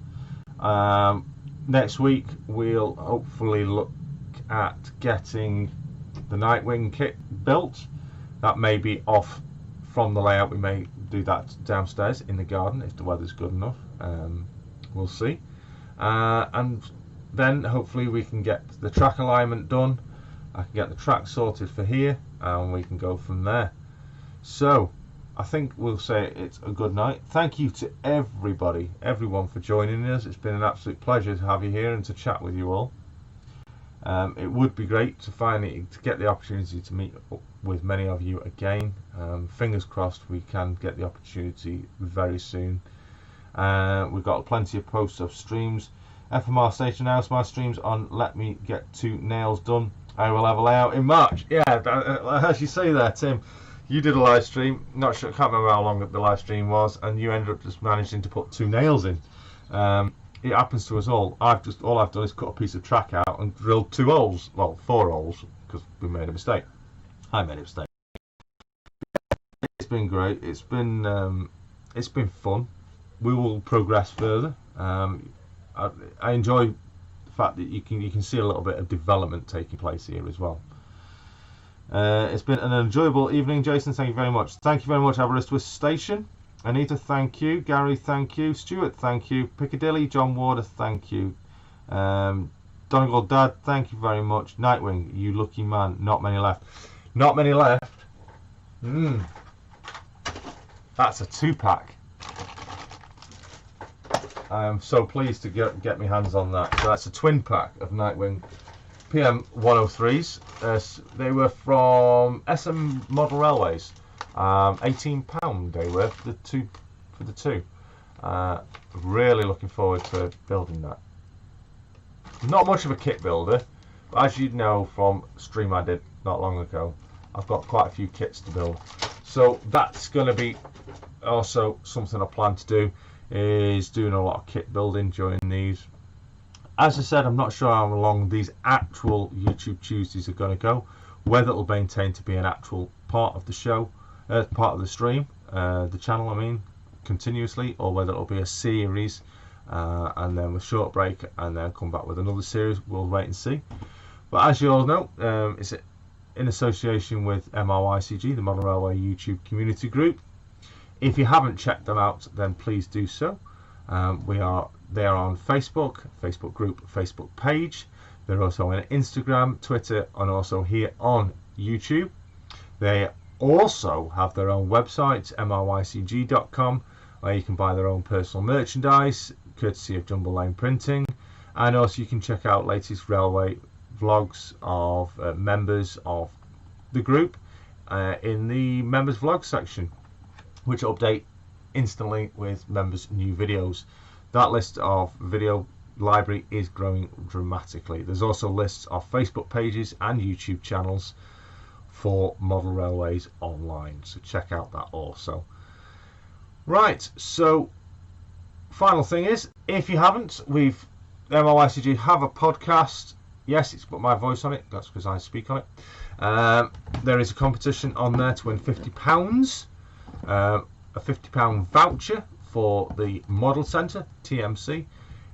Next week we'll hopefully look at getting the Nightwing kit built. That may be off from the layout. We may do that downstairs in the garden if the weather's good enough. We'll see. And then hopefully we can get the track alignment done. I can get the track sorted for here, and we can go from there. So I think we'll say it's a good night. Thank you to everyone for joining us. It's been an absolute pleasure to have you here and to chat with you all. It would be great to get the opportunity to meet up with many of you again. Fingers crossed we can get the opportunity very soon. We've got plenty of posts of streams. FMR Station House, my streams on Let Me Get 2 Nails Done. I will have a layout in March. Yeah, as you say there, Tim, you did a live stream. Not sure, can't remember how long the live stream was, and you ended up just managing to put 2 nails in. It happens to us all. All I've done is cut a piece of track out and drilled 2 holes. Well, 4 holes because we made a mistake. I made a mistake. It's been great. It's been fun. We will progress further. I enjoy the fact that you can see a little bit of development taking place here as well. It's been an enjoyable evening, Jason. Thank you very much. Thank you very much, Aberystwyth Station. Anita, thank you. Gary, thank you. Stuart, thank you. Piccadilly, John Warder, thank you. Donegal Dad, thank you very much. Nightwing, you lucky man. Not many left. Not many left. That's a 2-pack. I am so pleased to get my hands on that. So that's a twin pack of Nightwing PM 103s. They were from SM Model Railways. £18 they were for the two. Really looking forward to building that. Not much of a kit builder, but as you know from a stream I did not long ago, I've got quite a few kits to build. So that's going to be also something I plan to do, is doing a lot of kit building during these. As I said, I'm not sure how long these actual YouTube Tuesdays are going to go, whether it'll maintain to be an actual part of the show, part of the stream, the channel I mean, continuously, or whether it'll be a series and then a short break and then come back with another series. We'll wait and see. But as you all know, it's in association with MRYCG, the Model Railway YouTube community group. If you haven't checked them out, then please do so. They are on Facebook group, Facebook page. They're also on Instagram, Twitter, and also here on YouTube. They also have their own website, mrycg.com, where you can buy their own personal merchandise, courtesy of Jumble Lane Printing. And also you can check out latest railway vlogs of members of the group in the members vlog section, which update instantly with members' new videos. That list of video library is growing dramatically. There's also lists of Facebook pages and YouTube channels for Model Railways online, so check out that also. Right, so final thing is, if you haven't, MRYCG have a podcast. Yes, it's got my voice on it, that's because I speak on it. There is a competition on there to win £50, a £50 voucher for the Model Centre, TMC.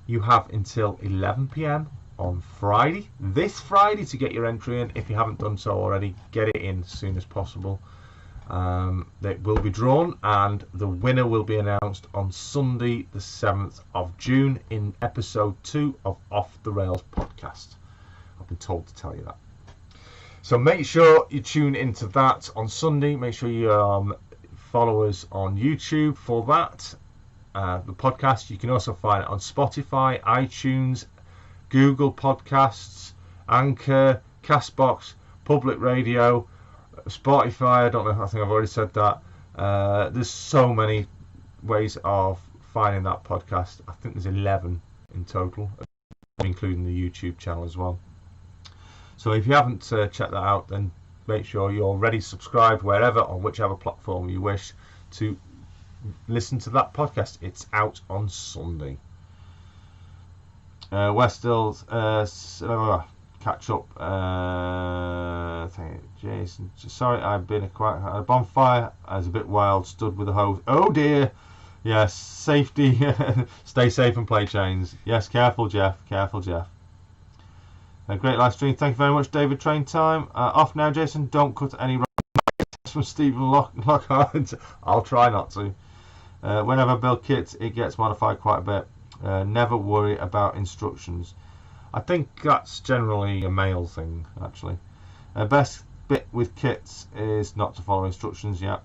You have until 11 PM on Friday, this Friday, to get your entry in. If you haven't done so already, get it in as soon as possible. They will be drawn and the winner will be announced on Sunday the 7th of June in episode 2 of Off the Rails podcast. I've been told to tell you that. So make sure you tune into that on Sunday. Make sure you follow us on YouTube for that. The podcast, you can also find it on Spotify, iTunes, Google Podcasts, Anchor, Castbox, Public Radio, Spotify. I don't know, I think I've already said that. There's so many ways of finding that podcast. I think there's 11 in total, including the YouTube channel as well. So if you haven't checked that out, then make sure you're already subscribed wherever, on whichever platform you wish to listen to that podcast. It's out on Sunday. We're still catch up. Jason, sorry, I've been a bonfire. I was a bit wild, stood with the hose. Oh dear. Yes, safety. Stay safe and play chains. Yes, careful, Jeff. Careful, Jeff. A great live stream. Thank you very much, David. Train time. Off now, Jason. Don't cut any from Stephen Lockhart. I'll try not to. Whenever I build kits, it gets modified quite a bit. Never worry about instructions. I think that's generally a male thing, actually. Best bit with kits is not to follow instructions. Yeah.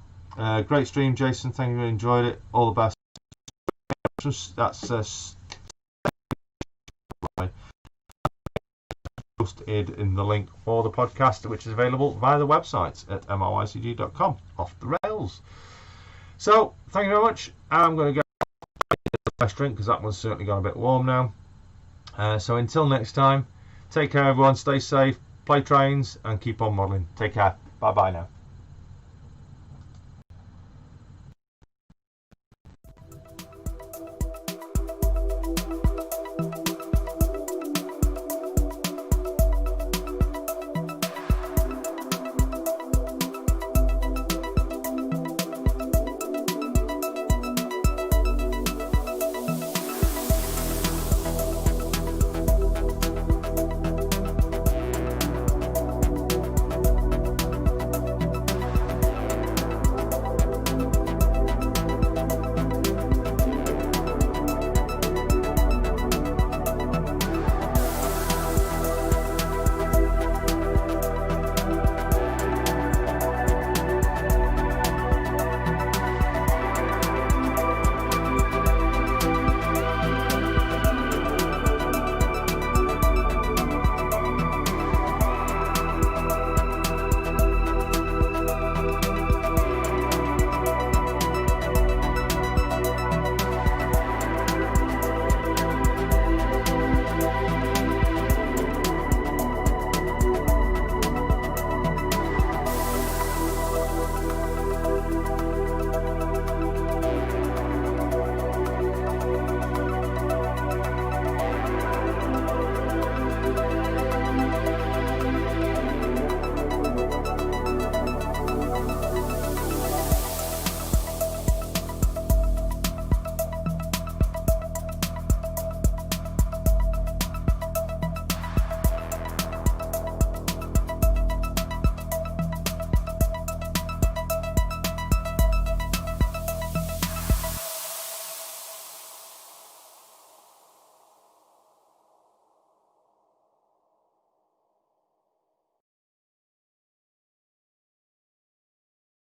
Great stream, Jason. Thank you. Enjoyed it. All the best. That's posted in the link for the podcast, which is available via the website at MRYCG.com. Off the rails. So, thank you very much. I'm going to go fresh drink because that one's certainly gone a bit warm now. So until next time, take care everyone, stay safe, play trains and keep on modelling. Take care. Bye bye now.